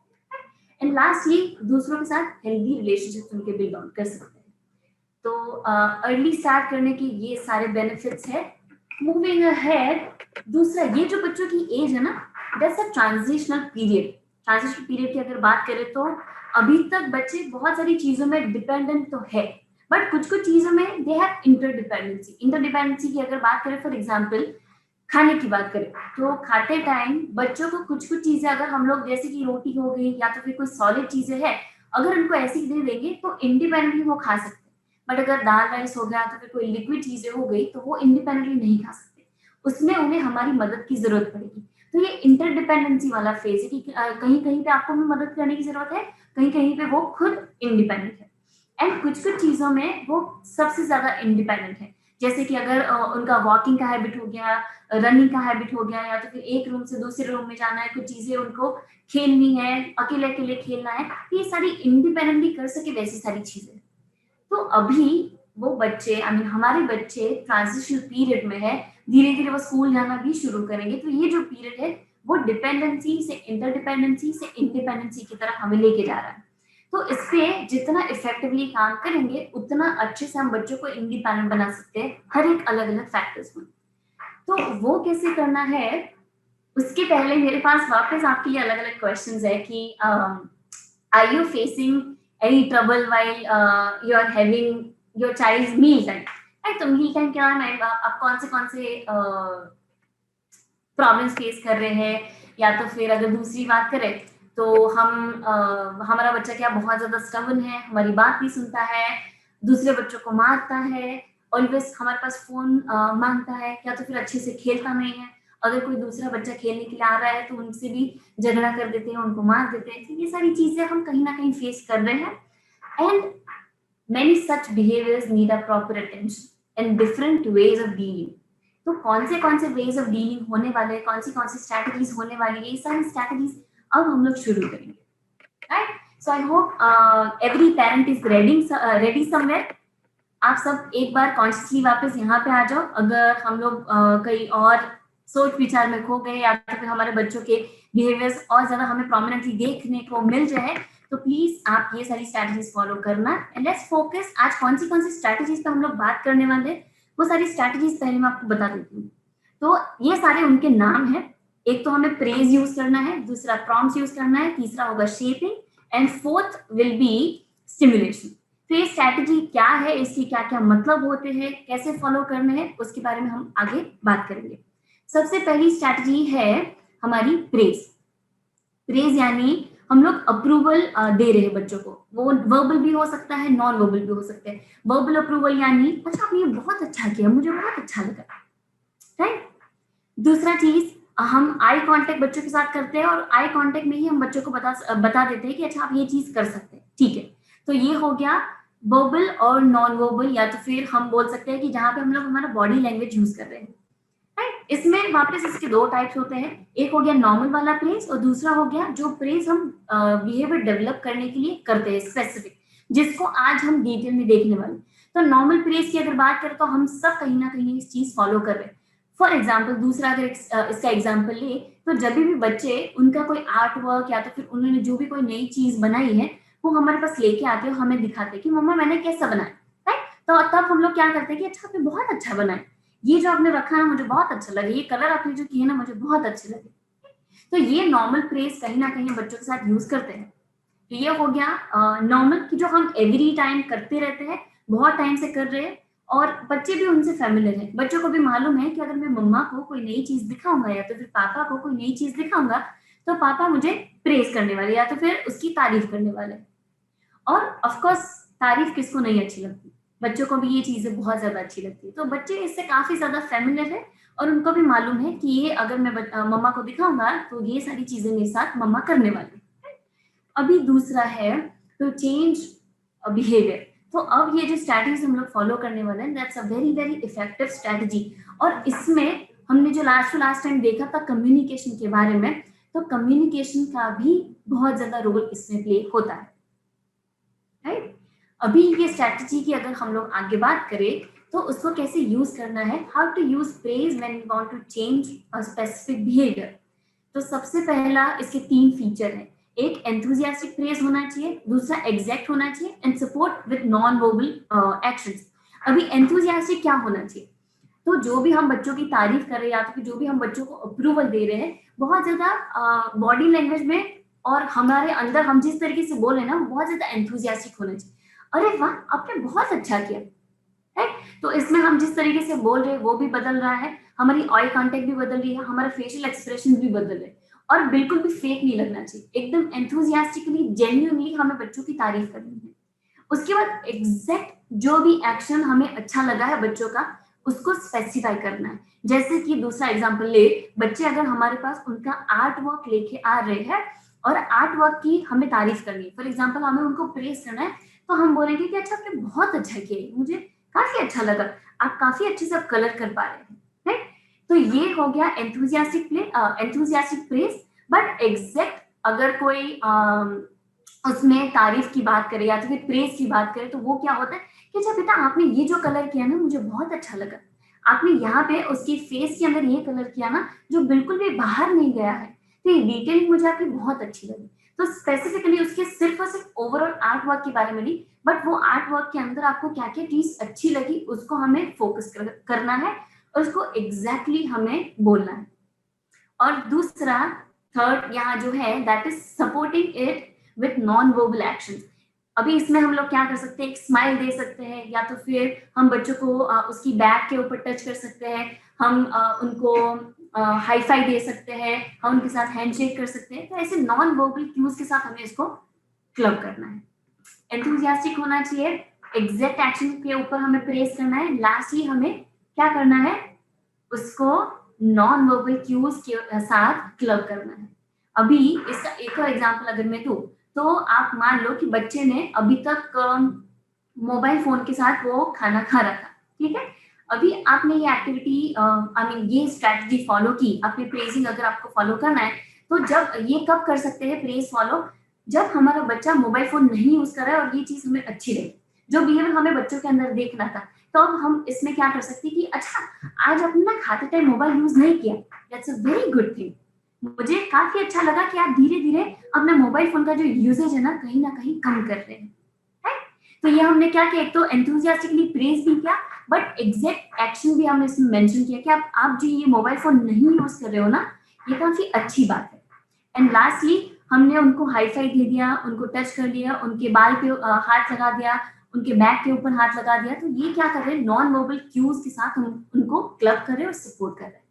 A: एंड लास्टली दूसरों के साथ हेल्दी रिलेशनशिप उनके बिल्ड ऑन कर सकते हैं। तो अर्ली स्टार्ट करने की ये सारे बेनिफिट्स है मूविंग अहेड, दूसरा ये जो बच्चों की एज है ना, that's a transitional period. Transitional period की अगर बात करें तो अभी तक बच्चे बहुत सारी चीजों में डिपेंडेंट तो है, बट कुछ कुछ चीजों में दे हैव इंटरडिपेंडेंसी। इंटरडिपेंडेंसी की अगर बात करें, फॉर एग्जांपल खाने की बात करें तो खाते टाइम बच्चों को कुछ कुछ चीजें अगर हम लोग, जैसे कि रोटी हो गई या तो फिर कोई सॉलिड चीजें है, अगर उनको ऐसी दे देंगे तो इंडिपेंडेंटली वो खा सकते हैं। बट अगर दाल राइस हो गया तो फिर कोई लिक्विड चीजें हो गई तो वो इंडिपेंडेंटली नहीं खा सकते, उसमें उन्हें हमारी मदद की जरूरत पड़ेगी। तो ये इंटरडिपेंडेंसी वाला फेज है कि कहीं कहीं पे आपको भी मदद करने की जरूरत है, कहीं कहीं पे वो खुद इंडिपेंडेंट है, एंड कुछ कुछ चीजों में वो सबसे ज्यादा इंडिपेंडेंट है। जैसे कि अगर उनका वॉकिंग का हैबिट हो गया, रनिंग का हैबिट हो गया, या तो फिर एक रूम से दूसरे रूम में जाना है, कुछ चीजें उनको खेलनी है, अकेले अकेले खेलना है, ये सारी इंडिपेंडेंटली कर सके वैसी सारी चीजें। तो अभी वो बच्चे, आई मीन हमारे बच्चे ट्रांजिशनल पीरियड में है, धीरे धीरे वो स्कूल जाना भी शुरू करेंगे। तो ये जो पीरियड है वो डिपेंडेंसी से इंटरडिपेंडेंसी से इंडिपेंडेंसी की तरफ हमें लेके जा रहा है। तो इस पे जितना इफेक्टिवली काम करेंगे उतना अच्छे से हम बच्चों को इंडिपेंडेंट बना सकते हैं हर एक अलग अलग फैक्टर्स में। तो वो कैसे करना है, उसके पहले मेरे पास वापस आपके लिए अलग अलग क्वेश्चंस है कि are you facing any trouble while you are having your child's meal time. तो मील टाइम क्या है, आप कौन से प्रॉब्लम्स फेस कर रहे हैं, या तो फिर अगर दूसरी बात करें तो हमारा बच्चा क्या बहुत ज्यादा स्टबर्न है, हमारी बात नहीं सुनता है, दूसरे बच्चों को मारता है, ऑलवेज हमारे पास फोन मांगता है, या तो फिर अच्छे से खेलता नहीं है, अगर कोई दूसरा बच्चा खेलने के लिए आ रहा है तो उनसे भी झगड़ा कर देते हैं, उनको मार देते हैं। तो ये सारी चीजें हम कहीं ना कहीं फेस कर रहे हैं, and many such behaviors need a proper attention and different ways of dealing। तो कौन से वेज ऑफ डीलिंग होने वाले, कौन सी स्ट्रैटेजीज होने वाली है, ये सारी स्ट्रैटेजीज अब हम लोग शुरू करेंगे, right. So I hope every parent is ready somewhere. आप सब एक बार कॉन्शियसली वापस यहाँ पे आ जाओ। अगर हम लोग कहीं और सोच विचार में खो गए, या तो फिर हमारे बच्चों के बिहेवियर्स और ज्यादा हमें प्रोमिनेंटली देखने को मिल जाए, तो प्लीज आप ये सारी स्ट्रैटेजीज फॉलो करना। एंड लेट्स फोकस, आज कौन सी स्ट्रैटेजीज पे हम लोग बात करने वाले, वो सारी स्ट्रैटेजीज पहले मैं आपको बता देती हूँ। तो ये सारे उनके नाम हैं। एक तो हमें प्रेज यूज करना है, दूसरा प्रॉम्प्ट्स यूज करना है, तीसरा होगा shaping, and fourth will be stimulation. तो ये स्ट्रैटेजी क्या है, इसके क्या क्या मतलब होते हैं, कैसे फॉलो करने हैं, उसके बारे में हम आगे बात करेंगे। सबसे पहली स्ट्रैटेजी है हमारी प्रेज। प्रेज यानी हम लोग अप्रूवल दे रहे हैं बच्चों को, वो वर्बल भी हो सकता है, नॉन वर्बल भी हो सकता है। वर्बल अप्रूवल यानी अच्छा आपने ये बहुत अच्छा किया, मुझे बहुत अच्छा लगा, राइट। दूसरा चीज, हम आई कांटेक्ट बच्चों के साथ करते हैं, और आई कांटेक्ट में ही हम बच्चों को बता देते हैं कि अच्छा आप ये चीज कर सकते हैं, ठीक है। तो ये हो गया वर्बल और नॉन वर्बल, या तो फिर हम बोल सकते हैं कि जहां पे हम लोग हमारा बॉडी लैंग्वेज यूज कर रहे हैं, राइट। इसमें वापस इसके दो टाइप्स होते हैं, एक हो गया नॉर्मल वाला प्रेज, और दूसरा हो गया जो प्रेज हम बिहेवियर डेवलप करने के लिए करते हैं स्पेसिफिक, जिसको आज हम डिटेल में देखने वाले। तो नॉर्मल प्रेज की अगर बात करें तो हम सब कहीं ना कहीं इस चीज फॉलो कर रहे हैं। फॉर एग्जाम्पल, दूसरा अगर इसका एग्जाम्पल ले, तो जब भी बच्चे उनका कोई आर्ट वर्क या तो फिर उन्होंने जो भी कोई नई चीज बनाई है वो हमारे पास लेके आते हैं, हमें दिखाते हैं कि मम्मा मैंने कैसा बनाया, राइट। तो तब हम लोग क्या करते हैं कि अच्छा आपने बहुत अच्छा बनाया, ये जो आपने रखा ना मुझे बहुत अच्छा लगा, ये कलर आपने जो किए ना मुझे बहुत अच्छे लगे। तो ये नॉर्मल प्रेज कहीं ना कहीं बच्चों के साथ यूज करते हैं। तो ये हो गया नॉर्मल की जो हम एवरी टाइम करते रहते हैं, बहुत टाइम से कर रहे हैं, और बच्चे भी उनसे फैमिलियर है। बच्चों को भी मालूम है कि अगर मैं मम्मा को कोई नई चीज दिखाऊंगा या तो फिर पापा को कोई नई चीज दिखाऊंगा तो पापा मुझे प्रेज करने वाले या तो फिर उसकी तारीफ करने वाले। और ऑफ कोर्स तारीफ किसको नहीं अच्छी लगती, बच्चों को भी ये चीजें बहुत ज्यादा अच्छी लगती है। तो बच्चे इससे काफी ज्यादा फेमिलियर है, और उनको भी मालूम है कि ये अगर मैं मम्मा को दिखाऊंगा तो ये सारी चीजें मेरे साथ मम्मा करने वाली। अभी दूसरा है टू चेंज बिहेवियर। तो अब ये जो स्ट्रैटेजी हम लोग फॉलो करने वाले हैं, that's a very very effective strategy. और इसमें हमने जो लास्ट टाइम देखा था कम्युनिकेशन के बारे में, तो कम्युनिकेशन का भी बहुत ज्यादा रोल इसमें प्ले होता है, राइट। अभी ये स्ट्रैटेजी की अगर हम लोग आगे बात करें तो उसको कैसे यूज करना है, how to use praise when we want to change a specific behaviour. तो सबसे पहला इसके 3 फीचर है, एक एंथुसियास्टिक प्रेज होना चाहिए, दूसरा एग्जैक्ट होना चाहिए, and support with non verbal actions. अभी एंथुसियास्टिक क्या होना चाहिए, तो जो भी हम बच्चों की तारीफ कर रहे हैं या तो फिर जो भी हम बच्चों को अप्रूवल दे रहे हैं, बहुत ज्यादा बॉडी लैंग्वेज में और हमारे अंदर हम जिस तरीके से बोल रहे हैं ना, वो बहुत ज्यादा एंथुजियास्टिक होना चाहिए। अरे वाह, आपने बहुत अच्छा किया है। तो इसमें हम जिस तरीके से बोल रहे हैं वो भी बदल रहा है, हमारी आई कांटेक्ट भी बदल रही है, हमारा फेशियल एक्सप्रेशन भी बदल रहे हैं, और बिल्कुल भी फेक नहीं लगना चाहिए, एकदम एंथुजियास्टिकली जेन्युइनली हमें बच्चों की तारीफ करनी है। उसके बाद एग्जैक्ट जो भी एक्शन हमें अच्छा लगा है बच्चों का, उसको स्पेसिफाई करना है। जैसे कि दूसरा एग्जांपल ले, बच्चे अगर हमारे पास उनका आर्ट वर्क लेके आ रहे हैं और आर्ट वर्क की हमें तारीफ करनी है, फॉर एग्जांपल हमें उनको प्रेज करना है, तो हम बोलेंगे कि अच्छा आपने बहुत अच्छा किया, मुझे काफी अच्छा लगा, आप काफी अच्छे से आप कलर कर पा रहे हैं, राइट। तो ये हो गया एंथुजियास्टिक प्रेज। बट एग्जैक्ट अगर कोई उसमें तारीफ की बात करे या तो फिर प्रेज की बात करे, तो वो क्या होता है कि अच्छा बेटा आपने ये जो कलर किया ना, मुझे बहुत अच्छा लगा, आपने यहाँ पे उसकी फेस के अंदर ये कलर किया ना जो बिल्कुल भी बाहर नहीं गया है, तो ये डिटेलिंग मुझे आपकी बहुत अच्छी लगी। तो स्पेसिफिकली उसके सिर्फ और सिर्फ ओवरऑल आर्ट वर्क के बारे में नहीं, बट वो आर्ट वर्क के अंदर आपको क्या क्या चीज अच्छी लगी उसको हमें फोकस करना है और उसको एग्जैक्टली हमें बोलना है। और दूसरा थर्ड यहाँ जो है that is supporting it with non verbal action. अभी इसमें हम लोग क्या कर सकते हैं, एक स्माइल दे सकते हैं, या तो फिर हम बच्चों को उसकी बैक के ऊपर टच कर सकते हैं, हम उनको हाई फाई दे सकते हैं, हम उनके साथ हैंडशेक कर सकते हैं। तो ऐसे नॉन वर्बल क्यूज के साथ हमें इसको क्लब करना है। एंथुजियास्टिक होना चाहिए, एग्जैक्ट एक्शन के ऊपर हमें प्रेस करना है, लास्टली हमें क्या करना है, उसको नॉन वर्बल क्यूज के साथ क्लब करना है। अभी इसका एक और एग्जांपल अगर मैं दूं, तो आप मान लो कि बच्चे ने अभी तक मोबाइल फोन के साथ वो खाना खा रहा था, ठीक है। अभी आपने ये एक्टिविटी आई मीन ये स्ट्रैटेजी फॉलो की, आपने प्रेजिंग अगर आपको फॉलो करना है, तो जब ये कब कर सकते हैं प्रेज फॉलो, जब हमारा बच्चा मोबाइल फोन नहीं यूज कर रहा है और ये चीज हमें अच्छी लगी, जो बिहेवियर हमें बच्चों के अंदर देखना था, तो अब हम इसमें क्या कर सकते हैं कि अच्छा आज आपने ना खाते टाइम मोबाइल यूज नहीं किया, that's a very good thing, मुझे काफी अच्छा लगा कि आप धीरे धीरे अपना मोबाइल फोन का जो यूजेज है ना कहीं कम कर रहे हैं, right? तो ये हमने क्या किया, एक तो एंथुजियास्टिकली प्रेज भी किया, बट एग्जैक्ट एक्शन भी हमने इसमें मेंशन किया कि आप जो ये मोबाइल फोन नहीं यूज कर रहे हो ना, ये काफी अच्छी बात है। एंड लास्टली हमने उनको हाई फाई दे दिया, उनको टच कर लिया, उनके बाल पे हाथ लगा दिया, उनके बैक के ऊपर हाथ लगा दिया, तो ये क्या कर रहे हैं, नॉन वर्बल क्यूज के साथ हम उनको क्लब कर रहे हैं और सपोर्ट कर रहे हैं।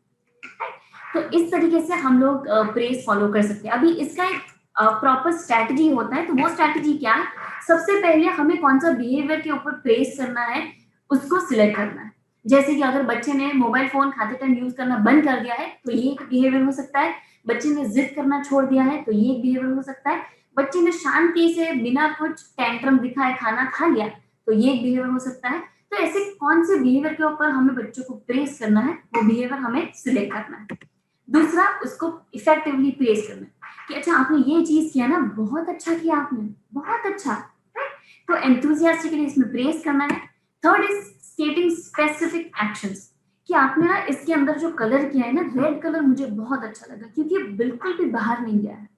A: तो इस तरीके से हम लोग प्रेस फॉलो कर सकते हैं। अभी इसका एक प्रॉपर स्ट्रैटेजी होता है, तो वो स्ट्रैटेजी क्या है, सबसे पहले हमें कौन सा बिहेवियर के ऊपर प्रेस करना है उसको सिलेक्ट करना है। जैसे कि अगर बच्चे ने मोबाइल फोन खाते टाइम यूज करना बंद कर दिया है, तो ये एक बिहेवियर हो सकता है। बच्चे ने जिद करना छोड़ दिया है, तो ये एक बिहेवियर हो सकता है। बच्चे ने शांति से बिना कुछ टेंट्रम दिखाए खाना खा लिया, तो ये एक बिहेवियर हो सकता है। तो ऐसे कौन से बिहेवियर के ऊपर हमें बच्चों को प्रेस करना है, वो बिहेवियर हमें सिलेक्ट करना है। दूसरा, उसको इफेक्टिवली प्रेस करना है कि अच्छा आपने ये चीज किया ना, बहुत अच्छा किया आपने, बहुत अच्छा, तो एंथुजियास्टिकली इसमें प्रेस करना है। थर्ड इज स्टेटिंग स्पेसिफिक एक्शंस, कि आपने ना इसके अंदर जो कलर किया है ना, रेड कलर मुझे बहुत अच्छा लगा क्योंकि बिल्कुल भी बाहर नहीं गया है।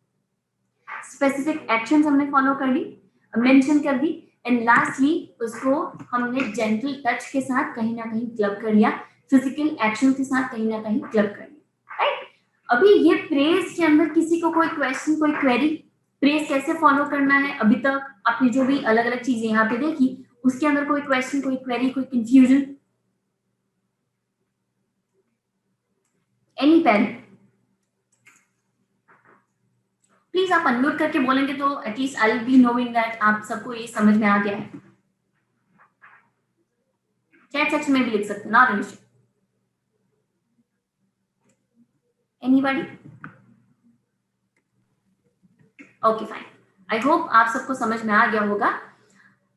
A: स्पेसिफिक एक्शंस हमने फॉलो कर ली, मेंशन कर दी, एंड लास्टली उसको हमने जेंटल टच के साथ कहीं ना कहीं क्लब कर लिया, फिजिकल एक्शन के साथ कहीं ना कहीं क्लब कर लिया, राइट। अभी ये प्रेस के अंदर किसी को कोई क्वेश्चन, कोई क्वेरी, प्रेस कैसे फॉलो करना है, अभी तक आपने जो भी अलग अलग चीजें यहाँ पे देखी, उसके अंदर कोई क्वेश्चन, कोई क्वेरी, कोई कंफ्यूजन, एनी पेरेंट प्लीज आप अनम्यूट करके बोलेंगे तो at least I will be knowing that आप सबको ये समझ में आ गया है। चैट सेक्शन में भी लिख सकते हैं, not an issue. Anybody? Okay fine, I hope आप सबको समझ में आ गया होगा।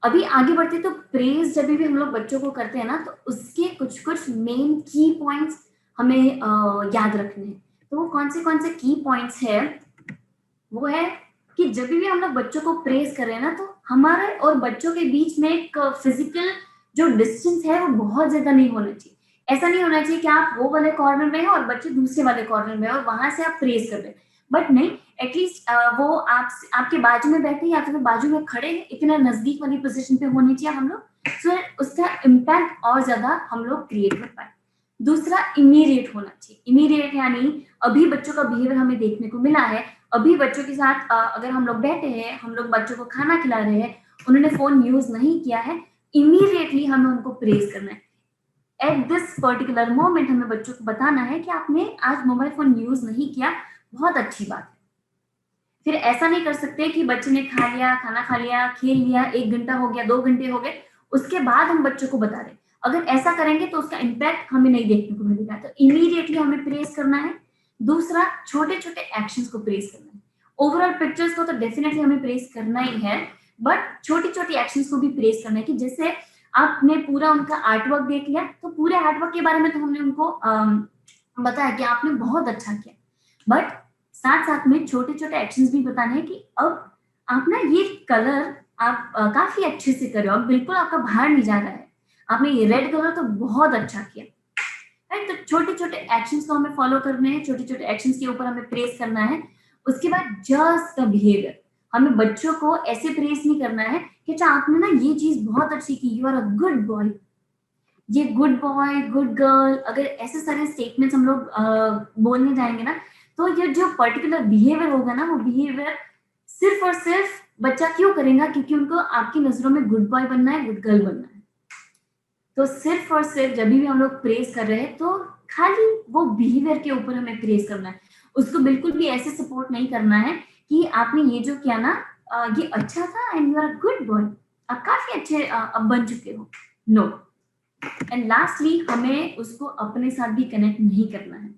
A: अभी आगे बढ़ते तो प्रेज जब भी हम लोग बच्चों को करते हैं ना, तो उसके कुछ कुछ मेन की पॉइंट्स हमें याद रखने हैं। तो वो कौन से की पॉइंट्स है, वो है कि जब भी हम लोग बच्चों को प्रेज कर रहे हैं ना, तो हमारे और बच्चों के बीच में एक फिजिकल जो डिस्टेंस है वो बहुत ज्यादा नहीं होना चाहिए। ऐसा नहीं होना चाहिए कि आप वो वाले कॉर्नर में हैं और बच्चे दूसरे वाले कॉर्नर में हैं और वहां से आप प्रेज कर रहे हैं, बट नहीं, एटलीस्ट वो आपके बाजू में बैठे या फिर बाजू में खड़े हैं, इतना नजदीक वाली पोजीशन पे होनी चाहिए हम लोग, सो उसका इम्पैक्ट और ज्यादा हम लोग क्रिएट कर पाए। दूसरा इमीडिएट होना चाहिए। इमीडिएट यानी अभी बच्चों का बिहेवियर हमें देखने को मिला है, अभी बच्चों के साथ अगर हम लोग बैठे हैं, हम लोग बच्चों को खाना खिला रहे हैं, उन्होंने फोन यूज नहीं किया है, इमीडिएटली हमें उनको प्रेज करना है। एट दिस पर्टिकुलर मोमेंट हमें बच्चों को बताना है कि आपने आज मोबाइल फोन यूज नहीं किया, बहुत अच्छी बात है। फिर ऐसा नहीं कर सकते कि बच्चे ने खा लिया, खाना खा लिया, खेल लिया, 1 घंटा हो गया, 2 घंटे हो गए, उसके बाद हम बच्चों को बता रहे। अगर ऐसा करेंगे तो उसका इम्पैक्ट हमें नहीं देखने को मिलेगा। तो इमीडिएटली हमें प्रेस करना है। दूसरा, छोटे छोटे एक्शंस को प्रेस करना है। ओवरऑल पिक्चर्स को तो डेफिनेटली हमें प्रेस करना ही है, बट छोटी छोटी एक्शंस को भी प्रेस करना है। कि जैसे आपने पूरा उनका आर्टवर्क देख लिया, तो पूरे आर्टवर्क के बारे में तो हमने उनको बताया कि आपने बहुत अच्छा किया, बट साथ साथ में छोटे छोटे एक्शंस भी बताने हैं कि अब आप ना ये कलर आप काफी अच्छे से कर रहे हो, अब बिल्कुल आपका बाहर नहीं जा रहा है, आपने ये रेड कलर तो बहुत अच्छा किया। राइट, तो छोटे छोटे एक्शंस को हमें फॉलो करने हैं, छोटे छोटे एक्शंस के ऊपर हमें प्रेस करना है। उसके बाद जस्ट द बिहेवियर, हमें बच्चों को ऐसे प्रेस नहीं करना है कि अच्छा आपने ना ये चीज बहुत अच्छी की, you are a good boy, ये गुड बॉय, गुड गर्ल, अगर ऐसे सारे स्टेटमेंट्स हम लोग बोलने जाएंगे ना, तो ये जो पर्टिकुलर बिहेवियर होगा ना, वो बिहेवियर सिर्फ और सिर्फ बच्चा क्यों करेगा, क्योंकि उनको आपकी नजरों में गुड बॉय बनना है, गुड गर्ल बनना है। तो सिर्फ और सिर्फ जब भी हम लोग प्रेस कर रहे हैं, तो खाली वो बिहेवियर के ऊपर हमें प्रेस करना है। उसको बिल्कुल भी ऐसे सपोर्ट नहीं करना है कि आपने ये जो किया ना, ये अच्छा था and you are a good boy, आप काफी अच्छे अब बन चुके हो। नो। एंड लास्टली, हमें उसको अपने साथ भी कनेक्ट नहीं करना है।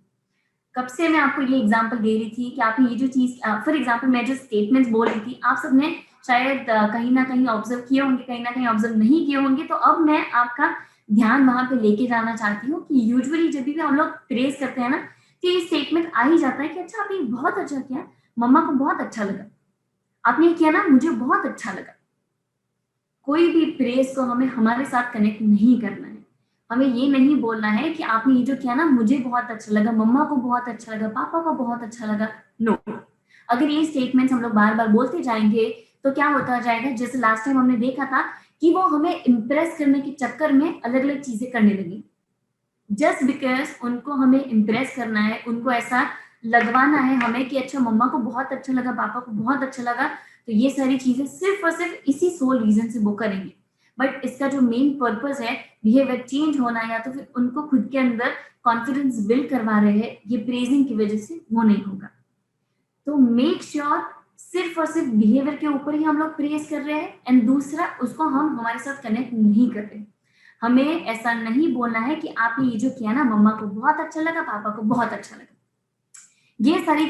A: कब से मैं आपको ये एग्जांपल दे रही थी कि आपने ये जो चीज, फॉर एग्जांपल मैं जो स्टेटमेंट्स बोल रही थी, आप सबने शायद कहीं ना कहीं ऑब्जर्व किए होंगे, कहीं ना कहीं ऑब्जर्व नहीं किए होंगे। तो अब मैं आपका ध्यान वहां पे लेके जाना चाहती हूँ कि यूजुअली जब भी हम लोग प्रेस करते हैं ना, तो ये स्टेटमेंट आ ही जाता है कि अच्छा आपने बहुत अच्छा किया, मम्मा को बहुत अच्छा लगा, आपने ये किया ना, मुझे बहुत अच्छा लगा। कोई भी प्रेस को हमें हमारे साथ कनेक्ट नहीं करना है। हमें ये नहीं बोलना है कि आपने ये जो किया ना, मुझे बहुत अच्छा लगा, मम्मा को बहुत अच्छा लगा, पापा को बहुत अच्छा लगा। नो। अगर ये स्टेटमेंट्स हम लोग बार बार बोलते जाएंगे, तो क्या होता जाएगा, जैसे लास्ट टाइम हमने देखा था कि वो हमें इम्प्रेस करने के चक्कर में अलग अलग चीजें करने लगी। जस्ट बिकॉज उनको हमें इम्प्रेस करना है, उनको ऐसा लगवाना है हमें कि अच्छा मम्मा को बहुत अच्छा लगा, पापा को बहुत अच्छा लगा, तो ये सारी चीजें सिर्फ और सिर्फ इसी सोल रीजन से वो करेंगे। बट इसका जो मेन पर्पस है बिहेवियर चेंज होना, या तो फिर उनको खुद के अंदर कॉन्फिडेंस बिल्ड करवा रहे हैं, ये प्रेजिंग की वजह से वो नहीं होगा। तो मेक श्योर सिर्फ और सिर्फ बिहेवियर के ऊपर ही हम लोग प्रेज कर रहे हैं, एंड दूसरा उसको हम हमारे साथ कनेक्ट नहीं कर रहे। हमें ऐसा नहीं बोलना है कि आपने ये जो किया ना, मम्मा को बहुत अच्छा लगा, पापा को बहुत अच्छा लगा। ये सारी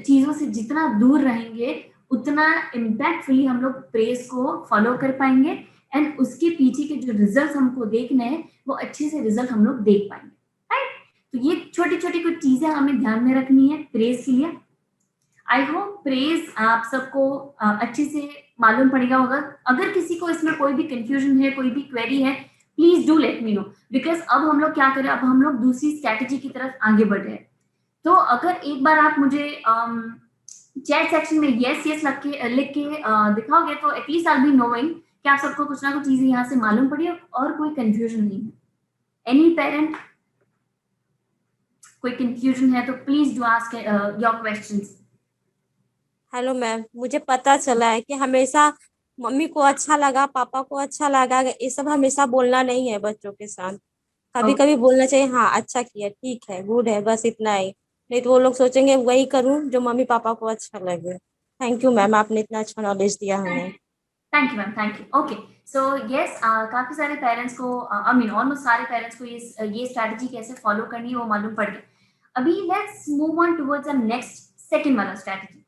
A: चीजों से जितना दूर रहेंगे, उतना इम्पैक्टफुली हम लोग प्रेस को फॉलो कर पाएंगे, एंड उसके पीछे के जो रिजल्ट हमको देखने हैं, वो अच्छे से रिजल्ट हम लोग देख पाएंगे। राइट, तो ये छोटी छोटी कुछ चीजें हमें ध्यान में रखनी है प्रेस के लिए। आई होप प्रेज आप सबको अच्छे से मालूम पड़ेगा होगा। अगर किसी को इसमें कोई भी कंफ्यूजन है, कोई भी क्वेरी है, please do let me know, because अब हम लोग क्या करें, अब हम लोग दूसरी स्ट्रैटेजी की तरफ आगे बढ़ रहे हैं। तो अगर एक बार आप मुझे चैट सेक्शन में यस यस लिख के दिखाओगे, तो एटलीस्ट आई बी नोइंग कि आप सबको कुछ ना कुछ चीजें यहाँ से मालूम पड़ी और कोई कंफ्यूजन नहीं है। एनी पेरेंट, कोई कंफ्यूजन है तो please do ask your questions.
C: Hello ma'am, मुझे पता चला है कि हमेशा मम्मी को अच्छा लगा, पापा को अच्छा लगा, ये सब हमेशा बोलना नहीं है बच्चों के साथ। कभी कभी बोलना चाहिए, हाँ अच्छा किया, ठीक है, गुड है, बस इतना ही। नहीं तो वो लोग सोचेंगे वही करूँ जो मम्मी पापा को अच्छा लगे। थैंक यू मैम, आपने इतना अच्छा नॉलेज दिया हमें।
A: Thank you ma'am, thank you. Okay, so yes, काफी सारे पेरेंट्स को, आई मीन ऑलमोस्ट सारे पेरेंट्स को ये स्ट्रैटेजी कैसे फॉलो करनी है वो मालूम पड़ गया। अभी let's move on towards the next second वाला strategy.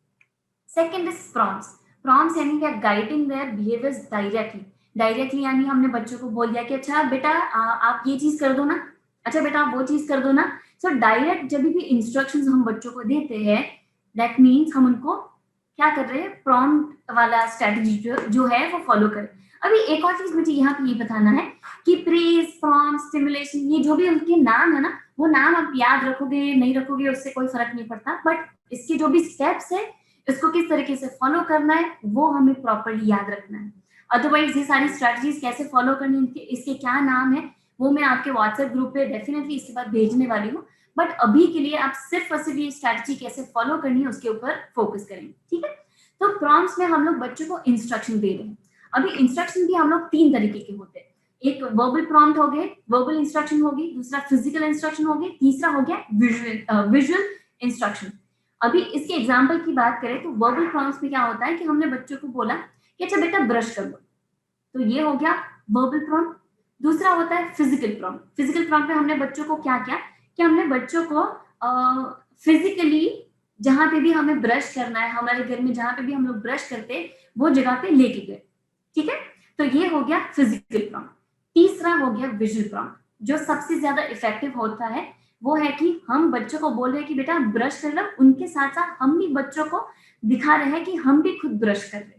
A: Second is prompts. Prompts यानी क्या, guiding their behaviours directly. Directly यानी हमने बच्चों को बोल दिया कि अच्छा बेटा आप ये चीज कर दो ना, अच्छा बेटा आप वो चीज कर दो ना। सो डायरेक्ट जब भी इंस्ट्रक्शंस हम बच्चों को देते हैं, दैट मीन्स हम उनको क्या कर रहे हैं, प्रॉम्प्ट वाला स्ट्रेटजी जो है वो फॉलो करें। अभी एक और चीज मुझे यहाँ पे ये बताना है कि प्रेज, प्रॉम्प्ट, स्टिमुलेशन, ये जो भी उनके नाम है ना, वो नाम आप याद रखोगे नहीं रखोगे उससे कोई फर्क नहीं पड़ता, बट इसके जो भी स्टेप्स है, इसको किस तरीके से फॉलो करना है वो हमें प्रॉपरली याद रखना है। अदरवाइज ये सारी स्ट्रेटजीज कैसे फॉलो करनी है, इसके क्या नाम है, वो मैं आपके व्हाट्सएप ग्रुप पे डेफिनेटली इसके बाद भेजने वाली हूँ, बट अभी के लिए आप सिर्फ और सिर्फ ये स्ट्रैटेजी कैसे फॉलो करनी है उसके ऊपर फोकस करेंगे, ठीक है। तो प्रॉम्प्ट्स में हम लोग बच्चों को इंस्ट्रक्शन दे रहे हैं। अभी इंस्ट्रक्शन भी हम लोग 3 तरीके के होते हैं, एक वर्बल प्रॉम्प्ट हो गए, वर्बल इंस्ट्रक्शन होगी, दूसरा फिजिकल इंस्ट्रक्शन हो गई, तीसरा हो गया विजुअल इंस्ट्रक्शन। अभी इसके एग्जांपल की बात करें तो वर्बल प्रॉम्प्ट्स में क्या होता है कि हमने बच्चों को बोला कि अच्छा बेटा ब्रश कर लो, तो ये हो गया वर्बल प्रॉम्प्ट। दूसरा होता है फिजिकल प्रॉम्प्ट। फिजिकल प्रॉम्प्ट में हमने बच्चों को क्या किया कि हमने बच्चों को फिजिकली जहां पे भी हमें ब्रश करना है, हमारे घर में जहां पे भी हम लोग ब्रश करते हैं वो जगह पे लेके गए, ठीक है। तो ये हो गया फिजिकल प्रॉम्प्ट। तीसरा हो गया विजुअल प्रॉम्प्ट, जो सबसे ज्यादा इफेक्टिव होता है। वो है कि हम बच्चों को बोल रहे हैं कि बेटा ब्रश कर लो, उनके साथ साथ हम भी बच्चों को दिखा रहे हैं कि हम भी खुद ब्रश कर रहे हैं।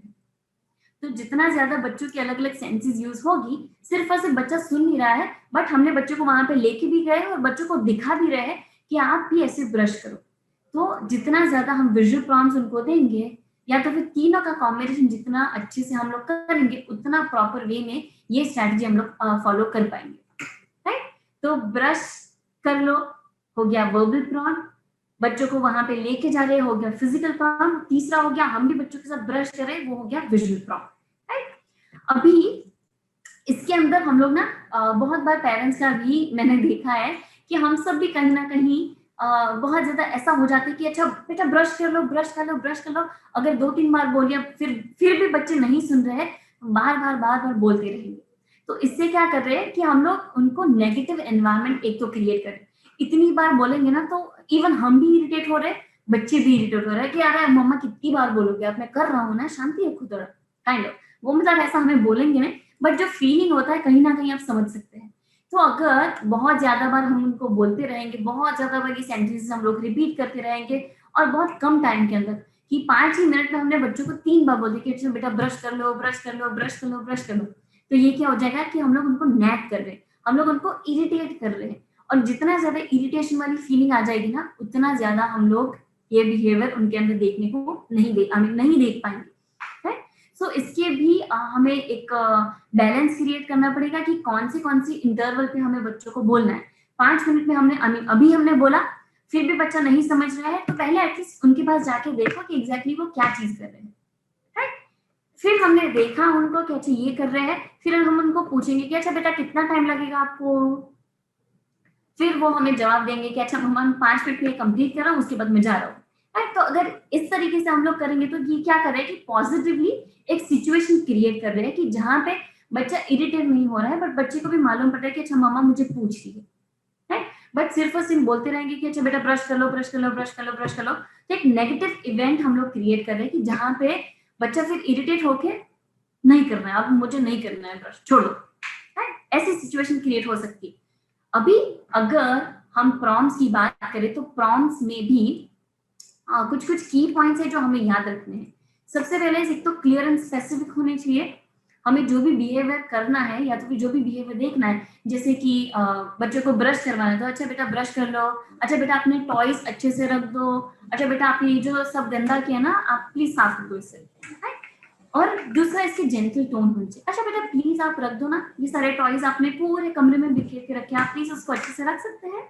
A: तो जितना ज्यादा बच्चों की अलग अलग सेंसेस यूज होगी, सिर्फ और सिर्फ बच्चा सुन नहीं रहा है, बट हमने बच्चों को वहां पे लेके भी गए और बच्चों को दिखा भी रहे हैं कि आप भी ऐसे ब्रश करो। तो जितना ज्यादा हम विजुअल प्रॉम्प्ट्स उनको देंगे, या तो फिर तीनों का कॉम्बिनेशन जितना अच्छे से हम लोग करेंगे, उतना प्रॉपर वे में ये स्ट्रैटेजी हम लोग फॉलो कर पाएंगे, राइट। तो ब्रश कर लो हो गया वर्बल प्रॉम्प्ट, बच्चों को वहां पे लेके जा रहे हो गया फिजिकल प्रॉम्प्ट, तीसरा हो गया हम भी बच्चों के साथ ब्रश करें वो हो गया विजुअल प्रॉम्प्ट, राइट। अभी इसके अंदर हम लोग ना बहुत बार पेरेंट्स का भी मैंने देखा है कि हम सब भी कहीं ना कहीं बहुत ज्यादा ऐसा हो जाता है कि अच्छा बेटा ब्रश कर लो, ब्रश कर लो, ब्रश कर लो। अगर 2-3 बार बोलिए फिर भी बच्चे नहीं सुन रहे हैं, बार बार बोलते रहेंगे। तो इससे क्या कर रहे हैं कि हम लोग उनको नेगेटिव एनवायरनमेंट एक तो क्रिएट करें। इतनी बार बोलेंगे ना तो इवन हम भी इरिटेट हो रहे हैं, बच्चे भी इरिटेट हो रहे हैं कि यार मम्मा कितनी बार बोलोगे, अब मैं कर रहा हूँ ना, शांति रखो थोड़ा, काइंड ऑफ वो मतलब ऐसा हमें बोलेंगे ना, बट जो फीलिंग होता है कहीं ना कहीं आप समझ सकते हैं। तो अगर बहुत ज्यादा बार हम उनको बोलते रहेंगे, बहुत ज्यादा बार ये सेंटेंसेस हम लोग रिपीट करते रहेंगे और बहुत कम टाइम के अंदर, कि 5 ही मिनट में हमने बच्चों को 3 बार बोल दिया कि बेटा ब्रश कर लो, ब्रश कर लो, ब्रश कर लो, ब्रश कर लो, तो ये क्या हो जाएगा कि हम लोग उनको नैग कर रहे हैं, हम लोग उनको इरिटेट कर रहे हैं। और जितना ज्यादा इरिटेशन वाली फीलिंग आ जाएगी ना, उतना ज्यादा हम लोग ये बिहेवियर उनके अंदर देखने को नहीं देख पाएंगे। सो इसके भी हमें एक बैलेंस क्रिएट करना पड़ेगा कि कौन सी इंटरवल पे हमें बच्चों को बोलना है। 5 मिनट में अभी हमने बोला, फिर भी बच्चा नहीं समझ रहा है, तो पहले एटलीस्ट उनके पास जाके देखो कि एग्जैक्टली वो क्या चीज कर रहे हैं, राइट। फिर हमने देखा उनको कि अच्छा ये कर रहे हैं, फिर हम उनको पूछेंगे कि अच्छा बेटा कितना टाइम लगेगा आपको, फिर वो हमें जवाब देंगे कि अच्छा मम्मा 5 मिनट में कंप्लीट कर रहा हूँ, उसके बाद मैं जा रहा हूँ, राइट। तो अगर इस तरीके से हम लोग करेंगे तो ये क्या कर रहे हैं कि पॉजिटिवली एक सिचुएशन क्रिएट कर रहे हैं कि जहां पे बच्चा इरिटेट नहीं हो रहा है, बट बच्चे को भी मालूम पड़ रहा है कि अच्छा मम्मा मुझे पूछ रही है, राइट। बट सिर्फ और सिर्फ बोलते रहेंगे कि अच्छा बेटा ब्रश कर लो, ब्रश कर लो, ब्रश कर लो, ब्रश कर लो, तो एक नेगेटिव इवेंट हम लोग क्रिएट कर रहे हैं कि जहां पे बच्चा फिर इरिटेट होके नहीं करना है, अब मुझे नहीं करना है ब्रश, छोड़ो, राइट। ऐसी सिचुएशन क्रिएट हो सकती है। अभी अगर हम प्रॉम्प्ट्स की बात करें तो प्रॉम्प्ट्स में भी कुछ की पॉइंट्स है जो हमें याद रखने हैं। सबसे पहले एक तो क्लियर एंड स्पेसिफिक होने चाहिए। हमें जो भी बिहेवियर करना है या तो फिर जो भी बिहेवियर देखना है, जैसे कि बच्चों को ब्रश करवाना है तो अच्छा बेटा ब्रश कर लो, अच्छा बेटा अपने टॉयज अच्छे से रख दो, अच्छा बेटा आपने जो सब गंदा किया ना आप प्लीज साफ कर दो इससे, और दूसरा इसके जेंटल टोन होने चाहिए। अच्छा बेटा प्लीज आप रख दो ना, ये सारे टॉयज आपने पूरे कमरे में बिखेर के रखे, आप प्लीज उसको अच्छे से रख सकते हैं।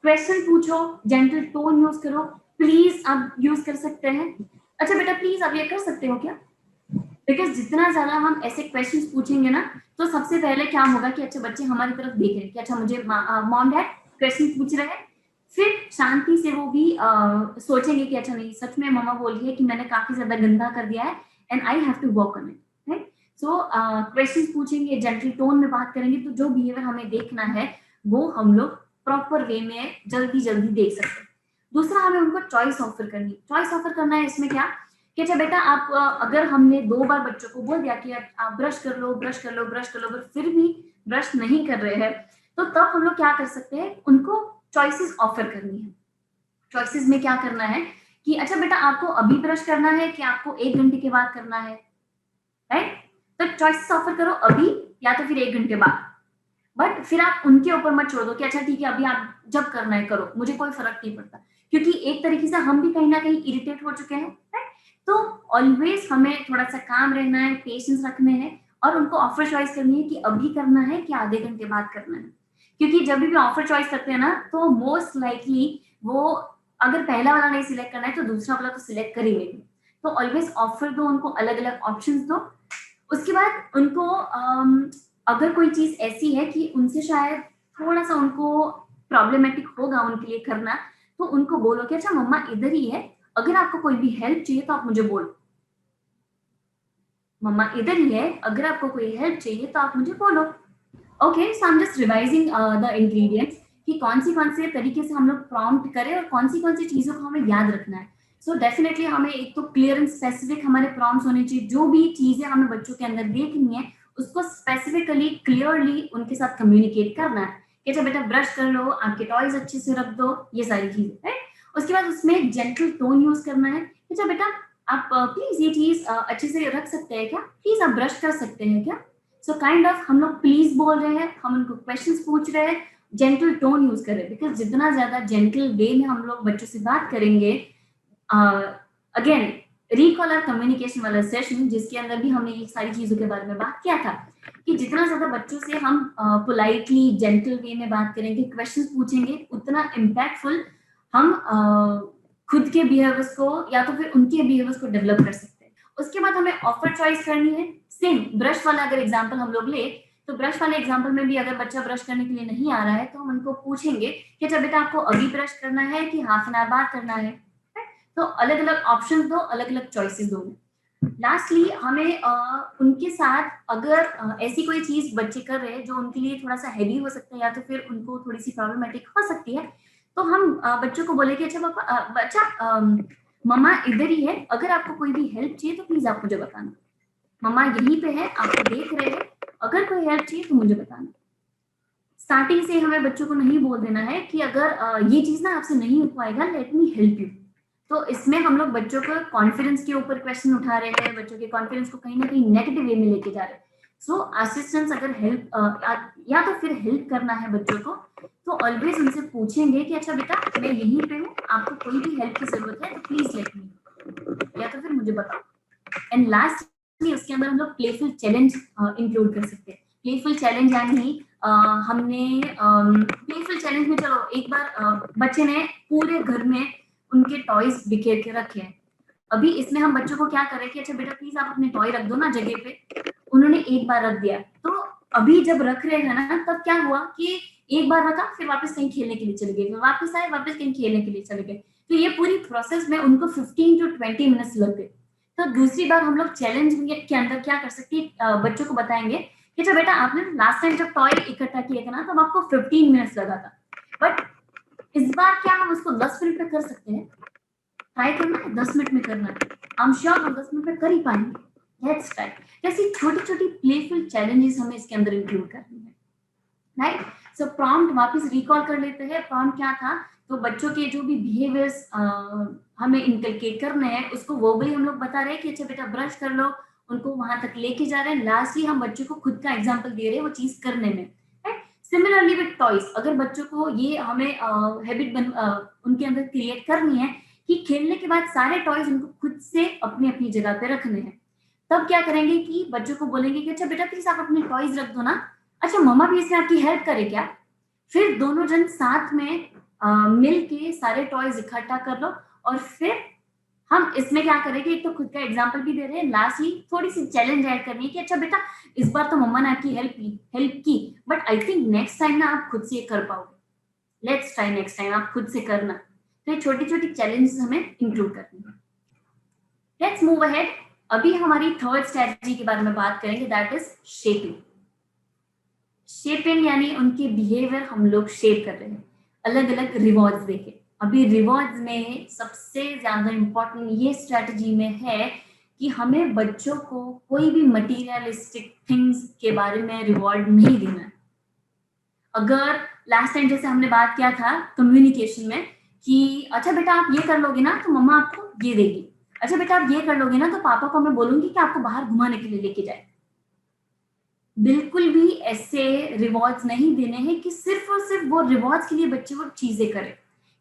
A: क्वेश्चन पूछो, जेंटल टोन यूज करो, प्लीज आप यूज कर सकते हैं। अच्छा बेटा प्लीज आप ये कर सकते हो क्या, बिकॉज जितना ज्यादा हम ऐसे क्वेश्चंस पूछेंगे ना, तो सबसे पहले क्या होगा कि अच्छा बच्चे हमारी तरफ देख रहे हैं कि अच्छा मुझे मॉम डैड क्वेश्चन पूछ रहे हैं, फिर शांति से वो भी सोचेंगे कि अच्छा नहीं सच में मम्मा बोल रही है कि मैंने काफी ज्यादा गंदा कर दिया है and I have to work on it, right. So questions पूछेंगे, जेंटल टोन में बात करेंगे, तो जो बिहेवियर हमें देखना है वो हम लोग प्रॉपर वे में जल्दी देख सकते हैं। दूसरा हमें उनको चॉइस ऑफर करना है। इसमें क्या कि अच्छा बेटा आप अगर हमने 2 बार बच्चों को बोल दिया कि आप ब्रश कर लो, ब्रश कर लो, ब्रश कर लो, पर फिर भी ब्रश नहीं कर रहे हैं, तो तब हम लोग क्या कर सकते हैं, उनको चॉइसेस ऑफर करनी है। चॉइसेस में क्या करना है कि अच्छा बेटा आपको अभी ब्रश करना है कि आपको 1 घंटे के बाद करना है, राइट। तो चॉइसेस ऑफर करो अभी या तो फिर 1 घंटे बाद, बट फिर आप उनके ऊपर मत छोड़ दो कि अच्छा ठीक है अभी आप जब करना है करो, मुझे कोई फर्क नहीं पड़ता, क्योंकि एक तरीके से हम भी कहीं ना कहीं इरिटेट हो चुके हैं, राइट। तो ऑलवेज हमें थोड़ा सा काम रहना है, पेशेंस रखने हैं और उनको ऑफर चॉइस करनी है कि अभी करना है कि आधे घंटे बाद करना है, क्योंकि जब भी ऑफर चॉइस करते हैं ना तो मोस्ट लाइकली वो अगर पहला वाला नहीं सिलेक्ट करना है तो दूसरा वाला तो सिलेक्ट कर ही लेंगे। तो ऑलवेज ऑफर दो उनको, अलग अलग ऑप्शंस दो। उसके बाद उनको अगर कोई चीज ऐसी है कि उनसे शायद थोड़ा सा उनको प्रॉब्लमेटिक होगा उनके लिए करना, तो उनको बोलो कि अच्छा मम्मा इधर ही है, अगर आपको कोई भी हेल्प चाहिए तो आप मुझे बोलो, मम्मा इधर ही है, अगर आपको कोई हेल्प चाहिए तो आप मुझे बोलो। Okay, so I am just revising the ingredients कि कौन से तरीके से हम लोग प्रॉम्प्ट करें और कौन सी चीजों को हमें याद रखना है। सो डेफिनेटली हमें एक तो क्लियर एंड स्पेसिफिक हमारे प्रॉम्प्ट्स होने चाहिए, जो भी चीजें हमें बच्चों के अंदर देखनी है उसको स्पेसिफिकली क्लियरली उनके साथ कम्युनिकेट करना है कि अच्छा बेटा ब्रश कर लो, आपके टॉयज अच्छे से रख दो, ये सारी चीजें है। उसके बाद उसमें एक जेंटल टोन यूज करना है कि अच्छा बेटा आप प्लीज ये चीज अच्छे से रख सकते हैं क्या, प्लीज आप ब्रश कर सकते हैं क्या। सो काइंड ऑफ हम लोग प्लीज बोल रहे हैं, हम उनको क्वेश्चंस पूछ रहे हैं, जेंटल टोन यूज कर रहे हैं, बिकॉज जितना ज्यादा जेंटल वे में हम लोग बच्चों से बात करेंगे, अगेन रिकॉल आवर कम्युनिकेशन वाला सेशन जिसके अंदर भी हमने ये सारी चीजों के बारे में बात किया था कि जितना ज्यादा बच्चों से हम पोलाइटली जेंटल वे में बात करेंगे, क्वेश्चंस पूछेंगे, उतना इम्पैक्टफुल हम खुद के बिहेवियर्स को या तो फिर उनके बिहेवियर्स को डेवलप कर सकते हैं। उसके बाद हमें ऑफर चॉइस करनी है। सेम ब्रश वाला अगर एग्जाम्पल हम लोग ले तो ब्रश वाले एग्जाम्पल में भी अगर बच्चा ब्रश करने के लिए नहीं आ रहा है तो हम उनको पूछेंगे कि अच्छा बेटा आपको अभी ब्रश करना है कि हाफ एन आवर बाद करना है। तो अलग अलग ऑप्शन दो, अलग अलग चॉइसेस दो। लास्टली हमें उनके साथ अगर ऐसी कोई चीज बच्चे कर रहे हैं जो उनके लिए थोड़ा सा हैवी हो सकता है या तो फिर उनको थोड़ी सी प्रॉब्लमेटिक हो सकती है, तो हम बच्चों को बोले कि अच्छा पापा बच्चा मम्मा इधर ही है, अगर आपको कोई भी हेल्प चाहिए तो प्लीज आप मुझे बताना, मम्मा यहीं पे है, आपको देख रहे हैं, अगर कोई हेल्प चाहिए तो मुझे बताना। स्टार्टिंग से हमें बच्चों को नहीं बोल देना है कि अगर ये चीज ना आपसे नहीं हो पाएगा, लेट मी हेल्प यू। तो इसमें हम लोग बच्चों को कॉन्फिडेंस के ऊपर क्वेश्चन उठा रहे हैं, बच्चों के कॉन्फिडेंस को कहीं ना कहीं नेगेटिव वे में लेके जा रहे हैं। सो असिस्टेंस अगर हेल्प या तो फिर हेल्प करना है बच्चों को तो ऑलवेज उनसे पूछेंगे कि अच्छा बेटा मैं यहीं पे हूँ, आपको कोई भी हेल्प की जरूरत है तो प्लीज लेट मी, या तो फिर मुझे बताओ। एंड लास्टली उसके अंदर हम लोग प्लेफुल चैलेंज इंक्लूड कर सकते हैं। प्लेफुल चैलेंज यानी हमने प्लेफुल चैलेंज में चलो एक बार बच्चे ने पूरे घर में उनके टॉयज बिखेर के रखे हैं, अभी इसमें हम बच्चों को क्या करें कि अच्छा बेटा प्लीज आप अपने टॉय रख दो ना जगह पे। उन्होंने एक बार रख दिया, तो अभी जब रख रहे हैं ना तब क्या हुआ कि एक बार रखा फिर वापस कहीं खेलने के लिए चले गए, फिर वापस आए वापस कहीं खेलने के लिए चले गए, तो ये पूरी प्रोसेस में उनको 15 to 20 मिनट्स लग गए। तो दूसरी बार हम लोग चैलेंज के अंदर क्या कर सकते हैं, बच्चों को बताएंगे कि अच्छा बेटा आपने लास्ट टाइम जब टॉय इकट्ठा किए थे ना तब आपको 15 मिनट्स लगा था, बट इस बार क्या हम उसको 10 मिनट में कर सकते हैं, ट्राई करना है 10 मिनट में करना है, आई एम श्योर हम 10 मिनट में कर ही पाएंगे। Let's try. ऐसी छोटी छोटी प्लेफुल चैलेंजेस हमें इसके अंदर इंक्लूड करनी है, राइट। सो प्रॉम्प्ट वापस रिकॉल कर लेते हैं, प्रॉम्प्ट क्या था, तो बच्चों के जो भी बिहेवियर्स हमें इनकलकेट करने हैं उसको वर्बली हम लोग बता रहे हैं कि अच्छा बेटा ब्रश कर लो, उनको वहां तक लेके जा रहे हैं। लास्टली हम बच्चों को खुद का एग्जाम्पल दे रहे हैं वो चीज करने में, राइट। सिमिलरली विद टॉयज, अगर बच्चों को ये हमें हैबिट उनके अंदर क्रिएट करनी है कि खेलने के बाद सारे टॉयज उनको खुद से अपनी अपनी जगह पे रखने हैं, तब क्या करेंगे कि बच्चों को बोलेंगे कि अच्छा बेटा प्लीज आप अपने टॉयज रख दो ना, अच्छा मम्मा भी इसमें आपकी हेल्प करे क्या। फिर दोनों जन साथ में मिल के सारे टॉयज इकट्ठा कर लो, और फिर हम इसमें क्या करेंगे, एक तो खुद का एग्जाम्पल भी दे रहे हैं, लास्टली थोड़ी सी चैलेंज ऐड करनी है कि अच्छा बेटा इस बार तो मम्मा ने आपकी हेल्प की but I think next time ना आप खुद से ये कर पाओगे, लेट्स ट्राई नेक्स्ट टाइम आप खुद से करना। तो ये छोटी छोटी चैलेंजेस हमें इंक्लूड करनी है। Let's move ahead. अभी हमारी थर्ड स्ट्रेटजी के बारे में बात करेंगे, दैट इज शेपिंग। शेपिंग यानी उनके बिहेवियर हम लोग शेप कर रहे हैं अलग अलग रिवॉर्ड्स देके। अभी रिवॉर्ड्स में सबसे ज्यादा इंपॉर्टेंट ये स्ट्रेटजी में है कि हमें बच्चों को कोई भी मटीरियलिस्टिक थिंग्स के बारे में रिवॉर्ड नहीं देना है। अगर लास्ट टाइम जैसे हमने बात किया था कम्युनिकेशन में कि अच्छा बेटा आप ये कर लोगे ना तो मम्मा आपको ये देगी, अच्छा बेटा आप ये कर लोगे ना तो पापा को मैं बोलूंगी कि आपको बाहर घुमाने के लिए लेके जाए। बिल्कुल भी ऐसे रिवॉर्ड्स नहीं देने हैं कि सिर्फ और सिर्फ वो रिवॉर्ड्स के लिए बच्चे वो चीजें करें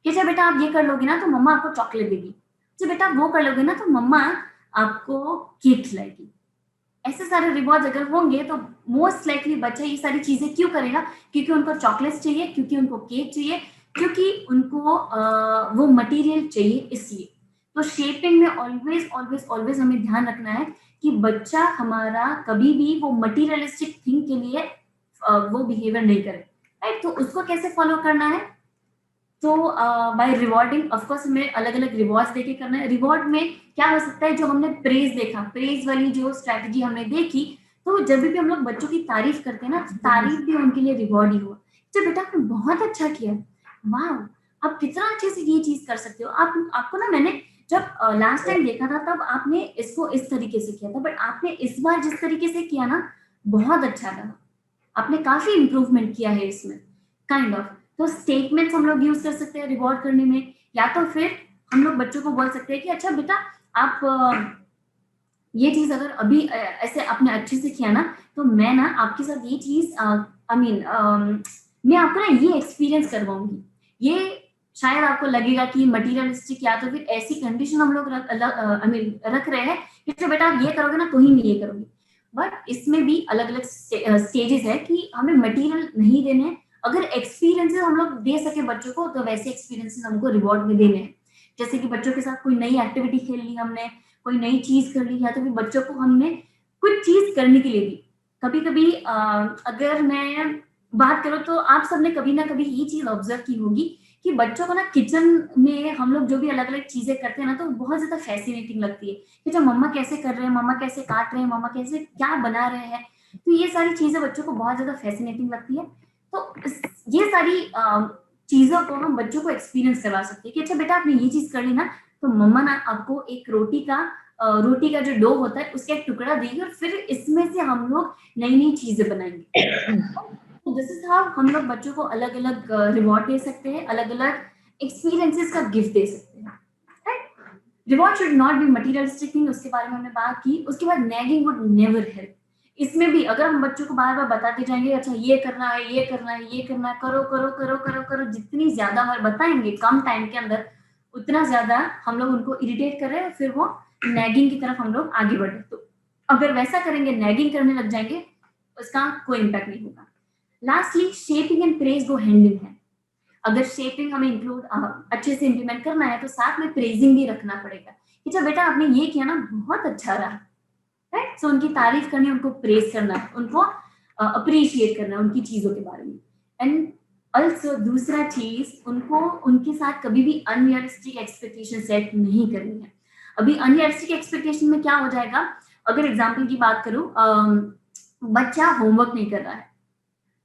A: कि अच्छा बेटा आप ये कर लोगे ना तो मम्मा आपको चॉकलेट देगी, अच्छा बेटा आप वो कर लोगे ना तो मम्मा आपको केक खिलाएगी। ऐसे सारे रिवॉर्ड्स अगर होंगे तो मोस्ट लाइकली बच्चा ये सारी चीजें क्यों करेगा, क्योंकि उनको चॉकलेट्स चाहिए, क्योंकि उनको केक चाहिए, क्योंकि उनको वो मटेरियल चाहिए इसलिए। तो शेपिंग में ऑलवेज ऑलवेज ऑलवेज हमें ध्यान रखना है कि बच्चा हमारा कभी भी वो मटीरियलिस्टिक थिंग के लिए वो बिहेवियर नहीं करे, राइट। तो उसको कैसे फॉलो करना है, तो बाय रिवॉर्डिंग, ऑफ कोर्स हमें अलग अलग रिवॉर्ड्स देके करना है। रिवॉर्ड में क्या हो सकता है, जो हमने प्रेज देखा, प्रेज वाली जो स्ट्रैटेजी हमने देखी, तो जब भी हम लोग बच्चों की तारीफ करते हैं ना, तो तारीफ भी उनके लिए रिवॉर्ड ही हुआ। जब बेटा आपने बहुत अच्छा किया, वाह, आप कितना अच्छे से ये चीज कर सकते हो। आपको ना, मैंने जब लास्ट टाइम देखा था तब आपने इसको इस तरीके से किया था, बट आपने इस बार जिस तरीके से किया ना, बहुत अच्छा लगा, आपने काफी इंप्रूवमेंट किया है इसमें, काइंड ऑफ। तो स्टेटमेंट्स हम लोग यूज कर सकते हैं रिवॉर्ड करने में, या तो फिर हम लोग बच्चों को बोल सकते हैं कि अच्छा बेटा, आप ये चीज अगर अभी ऐसे आपने अच्छे से किया ना, तो मैं ना आपके साथ ये चीज आई मीन मैं आपको ना ये एक्सपीरियंस करवाऊंगी। ये शायद आपको लगेगा कि मटीरियलिस्टिक, या तो फिर ऐसी कंडीशन हम लोग रख रहे हैं कि जो बेटा आप ये करोगे ना तो ही मैं ये करूंगी। बट इसमें भी अलग अलग स्टेजेस है कि हमें मटेरियल नहीं देने हैं। अगर एक्सपीरियंसेस हम लोग दे सके बच्चों को, तो वैसे एक्सपीरियंसेस हमको रिवॉर्ड में देने हैं। जैसे कि बच्चों के साथ कोई नई एक्टिविटी खेल ली हमने, कोई नई चीज कर ली, या तो फिर बच्चों को हमने कुछ चीज करने के लिए दी। कभी कभी अगर मैं बात करूँ तो आप सबने कभी ना कभी ये चीज ऑब्जर्व की होगी कि बच्चों को ना किचन में हम लोग जो भी अलग अलग चीजें करते हैं ना, तो बहुत ज्यादा फैसिनेटिंग लगती है कि जो मम्मा कैसे कर रहे हैं, मम्मा कैसे काट रहे हैं, मम्मा कैसे क्या बना रहे हैं। तो ये सारी चीजें बच्चों को बहुत ज्यादा फैसिनेटिंग लगती है। तो ये सारी चीजों को हम बच्चों को एक्सपीरियंस करवा सकते हैं कि अच्छा बेटा आपने ये चीज कर ली ना, तो मम्मा ना आपको एक रोटी का जो डो होता है उसका एक टुकड़ा देगी, और फिर इसमें से हम लोग नई नई चीजें बनाएंगे। तो दिस इज हाउ हम लोग बच्चों को अलग अलग रिवॉर्ड दे सकते हैं, अलग अलग एक्सपीरियंसेस का गिफ्ट दे सकते हैं। Reward should not be materialistic thing, उसके बारे में हमने बात की। उसके बाद नैगिंग वुड नेवर हेल्प। इसमें भी अगर हम बच्चों को बार बार बताते जाएंगे, अच्छा ये करना है, ये करना है, ये करना है, करो करो करो करो करो, जितनी ज्यादा हमें बताएंगे कम टाइम के अंदर, उतना ज्यादा हम लोग उनको इरिटेट कर रहे हैं, फिर वो नैगिंग की तरफ हम लोग आगे बढ़े। तो अगर वैसा करेंगे, नैगिंग करने लग जाएंगे, उसका कोई इम्पैक्ट नहीं होगा। Lastly, shaping and praise go hand in hand. अगर शेपिंग हमें इंक्लूड अच्छे से इम्प्लीमेंट करना है, तो साथ में प्रेजिंग भी रखना पड़ेगा कि जब बेटा आपने ये किया ना, बहुत अच्छा रहा, राइट। सो उनकी तारीफ करनी, उनको प्रेज करना है, उनको अप्रिशिएट करना है उनकी चीजों के बारे में। एंड ऑल्सो दूसरा चीज, उनको उनके साथ कभी भी अनरियलिस्टिक एक्सपेक्टेशन सेट नहीं करनी है। अभी अनरियलिस्टिक एक्सपेक्टेशन में क्या हो जाएगा, अगर एग्जाम्पल की बात करूं, बच्चा होमवर्क नहीं कर रहा है,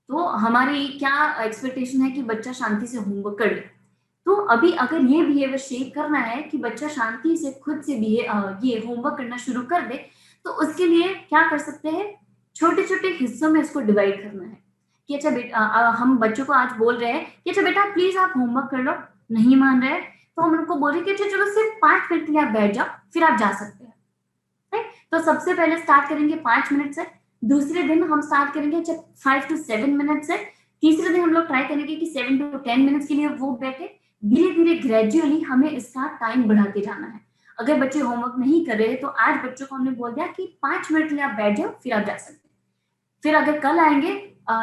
A: तो हमारी क्या एक्सपेक्टेशन है कि बच्चा शांति से होमवर्क कर ले। तो अभी अगर ये बिहेवियर शेप करना है कि बच्चा शांति से खुद से ये होमवर्क करना शुरू कर दे, तो उसके लिए क्या कर सकते हैं, छोटे छोटे हिस्सों में इसको डिवाइड करना है कि अच्छा बेटा, हम बच्चों को आज बोल रहे हैं कि अच्छा बेटा प्लीज आप होमवर्क कर लो, नहीं मान रहे, तो हम उनको बोल रहे कि अच्छा चलो सिर्फ 5 मिनट के लिए आप बैठ जाओ, फिर आप जा सकते हैं, राइट। तो सबसे पहले स्टार्ट करेंगे 5 मिनट से, दूसरे दिन हम स्टार्ट करेंगे 5 to 7 मिनट से, तीसरे दिन हम लोग ट्राई करेंगे कि 7 to 10 मिनट्स के लिए वो बैठे। धीरे धीरे ग्रेजुअली हमें इसका टाइम बढ़ाते जाना है। अगर बच्चे होमवर्क नहीं कर रहे, तो आज बच्चों को हमने बोल दिया कि 5 मिनट के लिए आप बैठ जाओ, फिर आप जा सकते हैं। फिर अगर कल आएंगे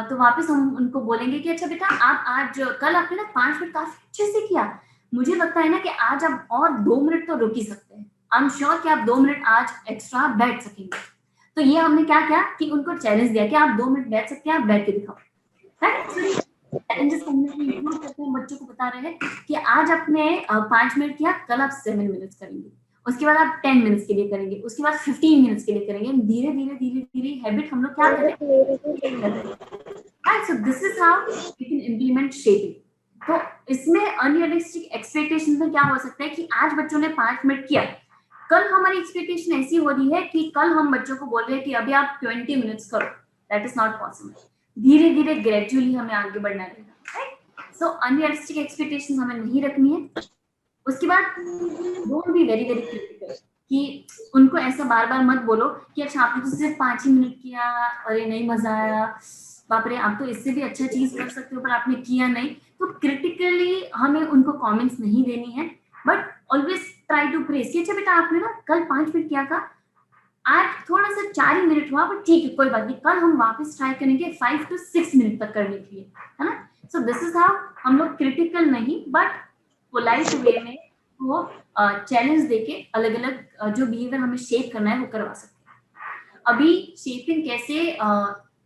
A: तो वापस हम उनको बोलेंगे कि अच्छा बेटा आप आज, कल आपने ना 5 मिनट काफी अच्छे से किया, मुझे लगता है ना कि आज आप और 2 मिनट तो रुक ही सकते हैं, आई एम श्योर कि आप 2 मिनट आज एक्स्ट्रा बैठ सकेंगे। तो ये हमने क्या किया कि उनको चैलेंज दिया कि आप 2 मिनट बैठ सकते हैं, आप बैठ के दिखाओ, राइट। चैलेंजेस करते हैं, बच्चों को बता रहे हैं कि आज आपने 5 मिनट किया, कल आप 7 मिनट्स करेंगे, उसके बाद आप 10 मिनट्स के लिए करेंगे, उसके बाद 15 मिनट्स के लिए करेंगे। धीरे धीरे धीरे धीरे हैबिट हम लोग क्या करें, right. So this is how we can implement shaping. तो इसमें अनरियलिस्टिक एक्सपेक्टेशन में क्या हो सकता है कि आज बच्चों ने 5 मिनट किया, कल हमारी एक्सपेक्टेशन ऐसी हो रही है कि कल हम बच्चों को बोल रहे हैं कि अभी आप 20 मिनट्स करो, दैट इज नॉट पॉसिबल। धीरे धीरे ग्रेजुअली हमें आगे बढ़ना रहेगा, राइट। सो अनरियलिस्टिक एक्सपेक्टेशन हमें नहीं रखनी है। उसके बाद don't be very very critical, कि उनको ऐसा बार बार मत बोलो कि अच्छा आपने तो सिर्फ 5 ही मिनट किया, अरे नहीं मजा आया, बाप रे आप तो इससे भी अच्छा चीज कर सकते हो पर आपने किया नहीं। तो क्रिटिकली हमें उनको कमेंट्स नहीं देनी है, but always try to praise कि अच्छा बेटा आपने ना कल 5 मिनट किया था, आज थोड़ा सा 4 ही मिनट हुआ, बट ठीक है कोई बात नहीं, कल हम वापस ट्राई करेंगे 5 to 6 मिनट तक करने के लिए, है ना। सो दिस इज हाउ हम लोग क्रिटिकल नहीं बट पोलाइट वे में वो चैलेंज देके अलग अलग जो बिहेवियर हमें शेप करना है वो करवा सकते हैं। अभी शेपिंग कैसे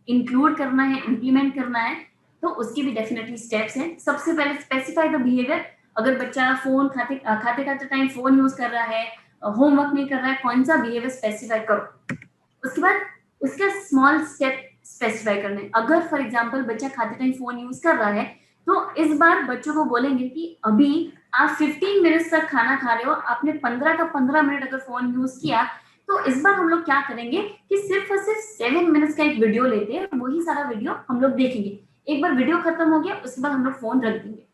A: इंक्लूड करना है, इम्प्लीमेंट करना है, तो उसके भी डेफिनेटली स्टेप्स हैं। सबसे पहले स्पेसिफाई द बिहेवियर। अगर बच्चा फोन खाते खाते टाइम फोन यूज कर रहा है, होमवर्क नहीं कर रहा है, कौन सा बिहेवियर स्पेसिफाई करो। उसके बाद उसका स्मॉल स्टेप स्पेसिफाई करने। अगर फॉर एग्जांपल बच्चा खाते टाइम फोन यूज कर रहा है, तो इस बार बच्चों को बोलेंगे कि अभी आप 15 मिनट्स तक खाना खा रहे हो, आपने 15 का 15 मिनट अगर फोन यूज किया, तो इस बार हम लोग क्या करेंगे कि सिर्फ और सिर्फ 7 मिनट्स का एक वीडियो लेते हैं, वही सारा वीडियो हम लोग देखेंगे। एक बार वीडियो खत्म हो गया, उसके बाद हम लोग फोन रख देंगे,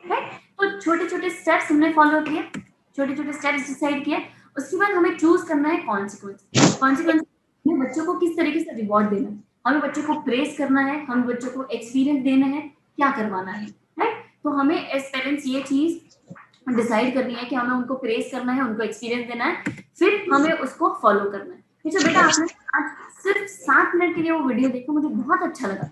A: राइट। तो छोटे छोटे स्टेप्स हमने फॉलो किए, छोटे छोटे स्टेप्स डिसाइड किए। उसके बाद हमें चूज करना है कॉन्सिक्वेंस में बच्चों को किस तरीके से रिवॉर्ड देना है। हमें बच्चों को प्रेस करना है, हमें बच्चों को एक्सपीरियंस देना है, क्या करवाना है, राइट। तो हमें एज पेरेंट्स ये चीज डिसाइड करनी है कि हमें उनको प्रेस करना है, उनको एक्सपीरियंस देना है, फिर हमें उसको फॉलो करना है। अच्छा बेटा, आपने आज सिर्फ 7 मिनट के लिए वो वीडियो देखा, मुझे बहुत अच्छा लगा।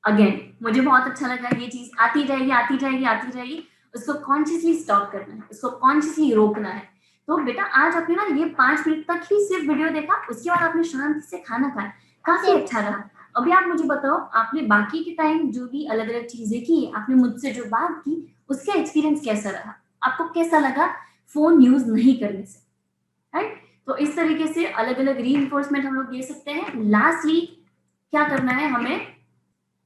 A: अगेन मुझे बहुत अच्छा लगा, ये चीज आती जाएगी आती जाएगी आती जाएगी, उसको कॉन्शियसली स्टॉप करना है, उसको कॉन्शियसली रोकना है। तो बेटा आज आपने ना ये 5 मिनट तक ही सिर्फ वीडियो देखा, उसके बाद आपने शांति से खाना खाया, काफी अच्छा रहा। अभी आप मुझे बताओ, आपने बाकी के टाइम जो भी अलग अलग चीजें की, आपने मुझसे जो बात की, उसका एक्सपीरियंस कैसा रहा, आपको कैसा लगा फोन यूज नहीं करने से, राइट। तो इस तरीके से अलग अलग रीइंफोर्समेंट हम लोग दे सकते हैं। लास्टली क्या करना है हमें,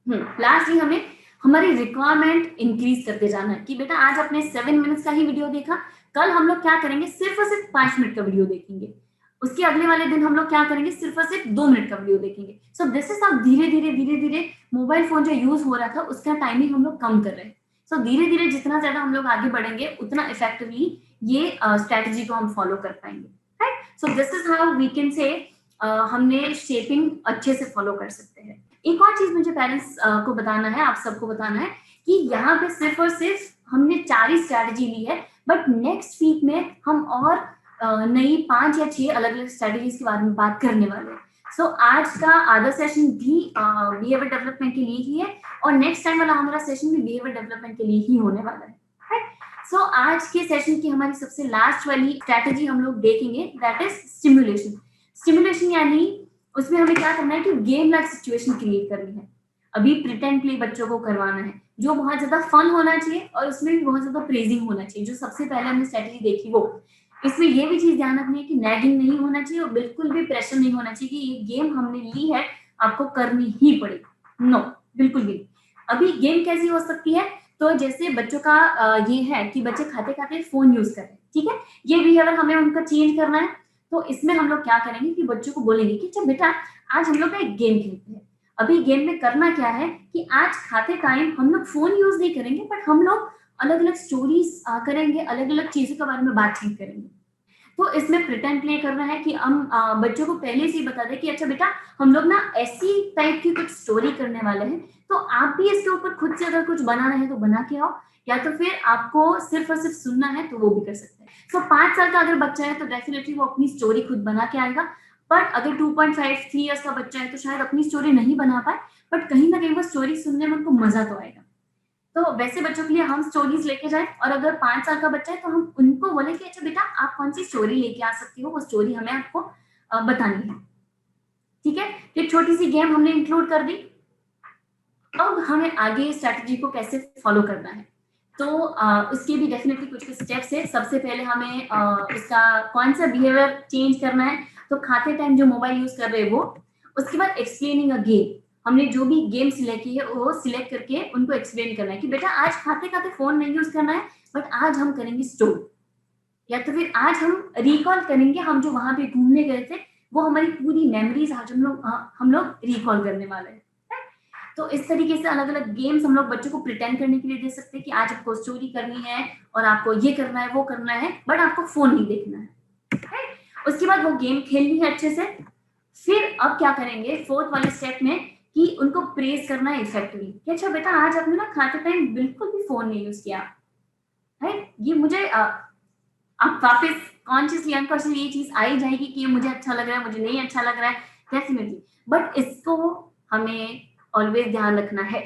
A: लास्टली हमें हमारी रिक्वायरमेंट इंक्रीज करते जाना है कि बेटा आज आपने 7 मिनट्स का ही वीडियो देखा, कल हम लोग क्या करेंगे, सिर्फ और सिर्फ 5 मिनट का वीडियो देखेंगे। उसके अगले वाले दिन हम लोग क्या करेंगे, सिर्फ और सिर्फ 2 मिनट का वीडियो देखेंगे। सो दिस इज हाउ धीरे धीरे धीरे धीरे मोबाइल फोन जो यूज हो रहा था उसका टाइमिंग हम लोग कम कर रहे हैं। सो धीरे धीरे जितना ज्यादा हम लोग आगे बढ़ेंगे, उतना इफेक्टिवली ये स्ट्रेटेजी को हम फॉलो कर पाएंगे, right. So this is how we can say हमने शेपिंग अच्छे से फॉलो कर सकते हैं। एक और चीज मुझे पेरेंट्स को बताना है, आप सबको बताना है कि यहाँ पे सिर्फ और सिर्फ हमने 4 ही स्ट्रैटेजी ली है, बट नेक्स्ट वीक में हम और नई 5 या 6 अलग अलग स्ट्रैटेजीज के बारे में बात करने वाले हैं। सो आज का आधा सेशन भी बिहेवियर डेवलपमेंट के लिए ही है, और नेक्स्ट टाइम वाला हमारा सेशन भी बिहेवियर डेवलपमेंट के लिए ही होने वाला है, राइट। सो आज के सेशन की हमारी सबसे लास्ट वाली स्ट्रैटेजी हम लोग देखेंगे, दैट इज स्टिमुलेशन। स्टिमुलेशन यानी उसमें हमें क्या करना है कि गेम लाइक सिचुएशन क्रिएट करनी है। अभी प्रिटेंड प्ले बच्चों को करवाना है, जो बहुत ज्यादा फन होना चाहिए और उसमें भी बहुत ज्यादा प्रेजिंग होना चाहिए, जो सबसे पहले हमने स्ट्रेटेजी देखी वो। इसमें ये भी चीज ध्यान रखनी है कि नैगिंग नहीं होना चाहिए और बिल्कुल भी प्रेशर नहीं होना चाहिए कि ये गेम हमने ली है, आपको करनी ही पड़ेगी। नो, बिल्कुल भी। अभी गेम कैसी हो सकती है, तो जैसे बच्चों का ये है कि बच्चे खाते खाते फोन यूज कर रहे हैं, ठीक है, ये बिहेवियर हमें उनका चेंज करना है। तो इसमें हम लोग क्या करेंगे कि बच्चों को बोलेंगे कि अच्छा बेटा आज हम लोग ना एक गेम खेलते हैं। अभी गेम में करना क्या है कि आज खाते टाइम हम लोग फोन यूज नहीं करेंगे, बट हम लोग अलग अलग स्टोरीज करेंगे, अलग अलग चीजों के बारे में बातचीत करेंगे। तो इसमें प्रिटेंड प्ले करना है कि हम बच्चों को पहले से ही बता दें कि अच्छा बेटा हम लोग ना ऐसी टाइप की कुछ स्टोरी करने वाले हैं, तो आप भी इसके ऊपर खुद से अगर कुछ बनाना है तो बना के आओ, या तो फिर आपको सिर्फ और सिर्फ सुनना है तो वो भी कर सकते हैं। सो 5 साल का अगर बच्चा है तो डेफिनेटली वो अपनी स्टोरी खुद बना के आएगा, बट अगर 2.5 3 इयर्स का बच्चा है तो शायद अपनी स्टोरी नहीं बना पाए, बट कहीं ना कहीं वो स्टोरी सुनने में उनको मजा तो आएगा। तो वैसे बच्चों के लिए हम स्टोरीज लेके जाए, और अगर 5 साल का बच्चा है तो हम उनको बोले कि अच्छा बेटा आप कौन सी स्टोरी लेके आ सकती हो, वो स्टोरी हमें आपको बतानी है, ठीक है। तो एक छोटी सी गेम हमने इंक्लूड कर दी। अब हमें आगे स्ट्रैटेजी को कैसे फॉलो करना है, तो उसके भी डेफिनेटली कुछ कुछ स्टेप्स है। सबसे पहले हमें इसका कौन सा बिहेवियर चेंज करना है, तो खाते टाइम जो मोबाइल यूज कर रहे हैं वो। उसके बाद एक्सप्लेनिंग अ गेम, हमने जो भी गेम सिलेक्ट की है वो सिलेक्ट करके उनको एक्सप्लेन करना है कि बेटा आज खाते खाते फोन नहीं यूज करना है, बट आज हम करेंगे स्टोरी, या तो फिर आज हम रिकॉल करेंगे हम जो वहां पे घूमने गए थे, वो हमारी पूरी मेमोरीज आज हम लोग रिकॉल करने वाले हैं। तो इस तरीके से अलग अलग गेम्स हम लोग बच्चों को प्रिटेंड करने के लिए दे सकते हैं कि आज आपको स्टोरी करनी है और आपको ये करना है वो करना है, बट आपको फोन नहीं देखना है। उसके बाद वो गेम खेलनी है अच्छे से। फिर अब क्या करेंगे फोर्थ वाले स्टेप में कि उनको प्रेज करना है इफेक्टिवली कि अच्छा बेटा आज आपने ना खाते टाइम बिल्कुल भी फोन नहीं यूज किया, राइट। ये मुझे आप वापस कॉन्शियसली अनकॉन्शियसली ये चीज आई जाएगी कि ये मुझे अच्छा लग रहा है, मुझे नहीं अच्छा लग रहा है, डेफिनेटली, बट इसको हमें ऑलवेज ध्यान रखना है,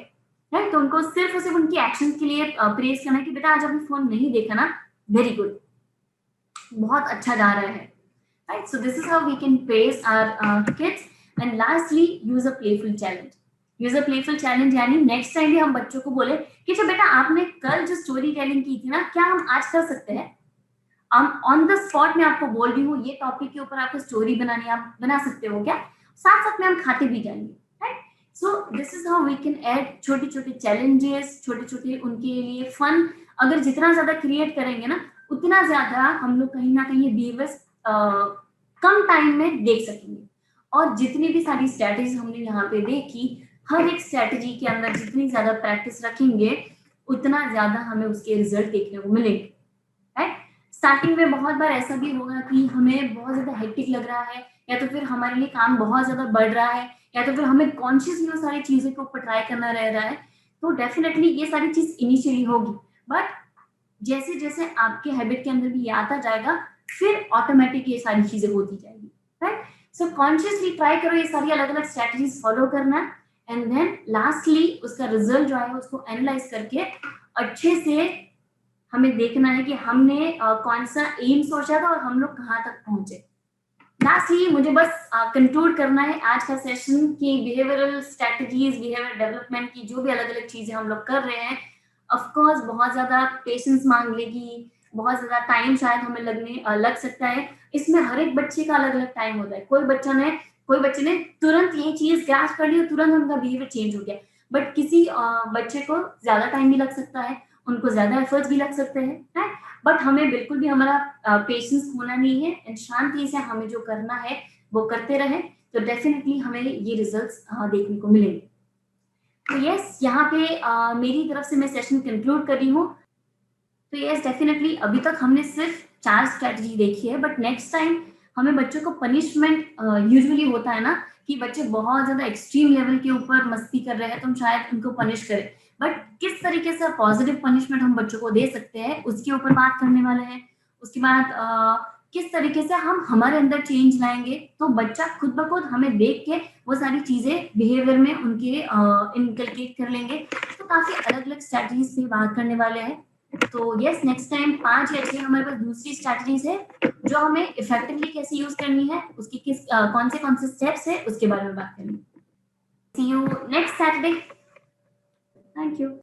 A: राइट। तो उनको सिर्फ और सिर्फ उनकी एक्शंस के लिए प्रेज करना है कि बेटा आज आपने फोन नहीं देखा ना, वेरी गुड, बहुत अच्छा जा रहा है, right. So this is how we can praise our kids. And lastly, use a playful challenge. Use a playful challenge यानी नेक्स्ट टाइम भी हम बच्चों को बोले कि अच्छा बेटा आपने कल जो स्टोरी टेलिंग की थी ना, क्या हम आज कर सकते हैं? हम ऑन द स्पॉट में आपको बोल रही हूँ, ये टॉपिक के ऊपर आपको स्टोरी बनानी है, आप बना सकते हो क्या? साथ साथ में हम खाते भी जाएंगे, right. So this is how we can add छोटे छोटे चैलेंजेस, छोटे छोटे उनके लिए फन। अगर जितना ज्यादा क्रिएट करेंगे ना, उतना ज्यादा हम लोग कहीं ना कहीं बिहेवियर्स कम टाइम में देख सकेंगे। और जितनी भी सारी स्ट्रैटेजी हमने यहाँ पे देखी, हर एक स्ट्रैटेजी के अंदर जितनी ज्यादा प्रैक्टिस रखेंगे, उतना ज्यादा हमें उसके रिजल्ट देखने को मिलेंगे, राइट। स्टार्टिंग में बहुत बार ऐसा भी होगा कि हमें बहुत ज्यादा हेक्टिक लग रहा है, या तो फिर हमारे लिए काम बहुत ज्यादा बढ़ रहा है, या तो फिर हमें कॉन्शियसली वो सारी चीजों के ऊपर ट्राई करना रह रहा है। तो डेफिनेटली ये सारी चीज इनिशियली होगी, बट जैसे जैसे आपके हैबिट के अंदर भी ये आता जाएगा, फिर ऑटोमेटिक ये सारी चीजें होती जाएगी, राइट। सो कॉन्शियसली ट्राई करो ये सारी अलग अलग स्ट्रैटेजीज फॉलो करना, एंड देन लास्टली उसका रिजल्ट जो है उसको एनालाइज करके अच्छे से हमें देखना है कि हमने कौन सा एम सोचा था और हम लोग कहाँ तक पहुंचे। लास्टली मुझे बस कंक्लूड करना है आज का सेशन कि बिहेवियरल स्ट्रैटेजीज, बिहेवियर डेवलपमेंट की जो भी अलग अलग चीजें हम लोग कर रहे हैं, ऑफ कोर्स बहुत ज्यादा पेशेंस मांग लेगी, बहुत ज्यादा टाइम शायद हमें लग सकता है। इसमें हर एक बच्चे का अलग अलग टाइम होता है। कोई बच्चे ने तुरंत ये चीज ग्रास्प कर ली और तुरंत उनका बिहेवियर चेंज हो गया, बट किसी बच्चे को ज्यादा टाइम भी लग सकता है, उनको ज्यादा एफर्ट्स भी लग सकते हैं, राइट। बट हमें बिल्कुल भी हमारा पेशेंस खोना नहीं है, एंड शांति से हमें जो करना है वो करते रहे, तो डेफिनेटली हमें ये रिजल्ट्स देखने को मिलेंगे। तो यस, यहाँ पे मेरी तरफ से मैं सेशन कंक्लूड कर रही हूँ। तो यस, डेफिनेटली अभी तक हमने सिर्फ 4 स्ट्रैटेजी देखी है, बट नेक्स्ट टाइम हमें बच्चों को पनिशमेंट, यूजुअली होता है ना कि बच्चे बहुत ज्यादा एक्सट्रीम लेवल के ऊपर मस्ती कर रहे हैं तो हम शायद उनको पनिश करें, बट किस तरीके से पॉजिटिव पनिशमेंट हम बच्चों को दे सकते हैं उसके ऊपर बात करने वाले हैं। उसके बाद किस तरीके से हम हमारे अंदर चेंज लाएंगे, तो बच्चा खुद ब खुद हमें देख के वो सारी चीजें बिहेवियर में उनके इनकलकेट कर लेंगे। तो काफी अलग अलग स्ट्रैटेजीज से बात करने वाले हैं। तो यस, नेक्स्ट टाइम 5 या 6 हमारे पास दूसरी स्ट्रैटेजीज है जो हमें इफेक्टिवली कैसे यूज करनी है, उसकी कौन से स्टेप्स है उसके बारे में बात करेंगे। See you next Saturday. Thank you.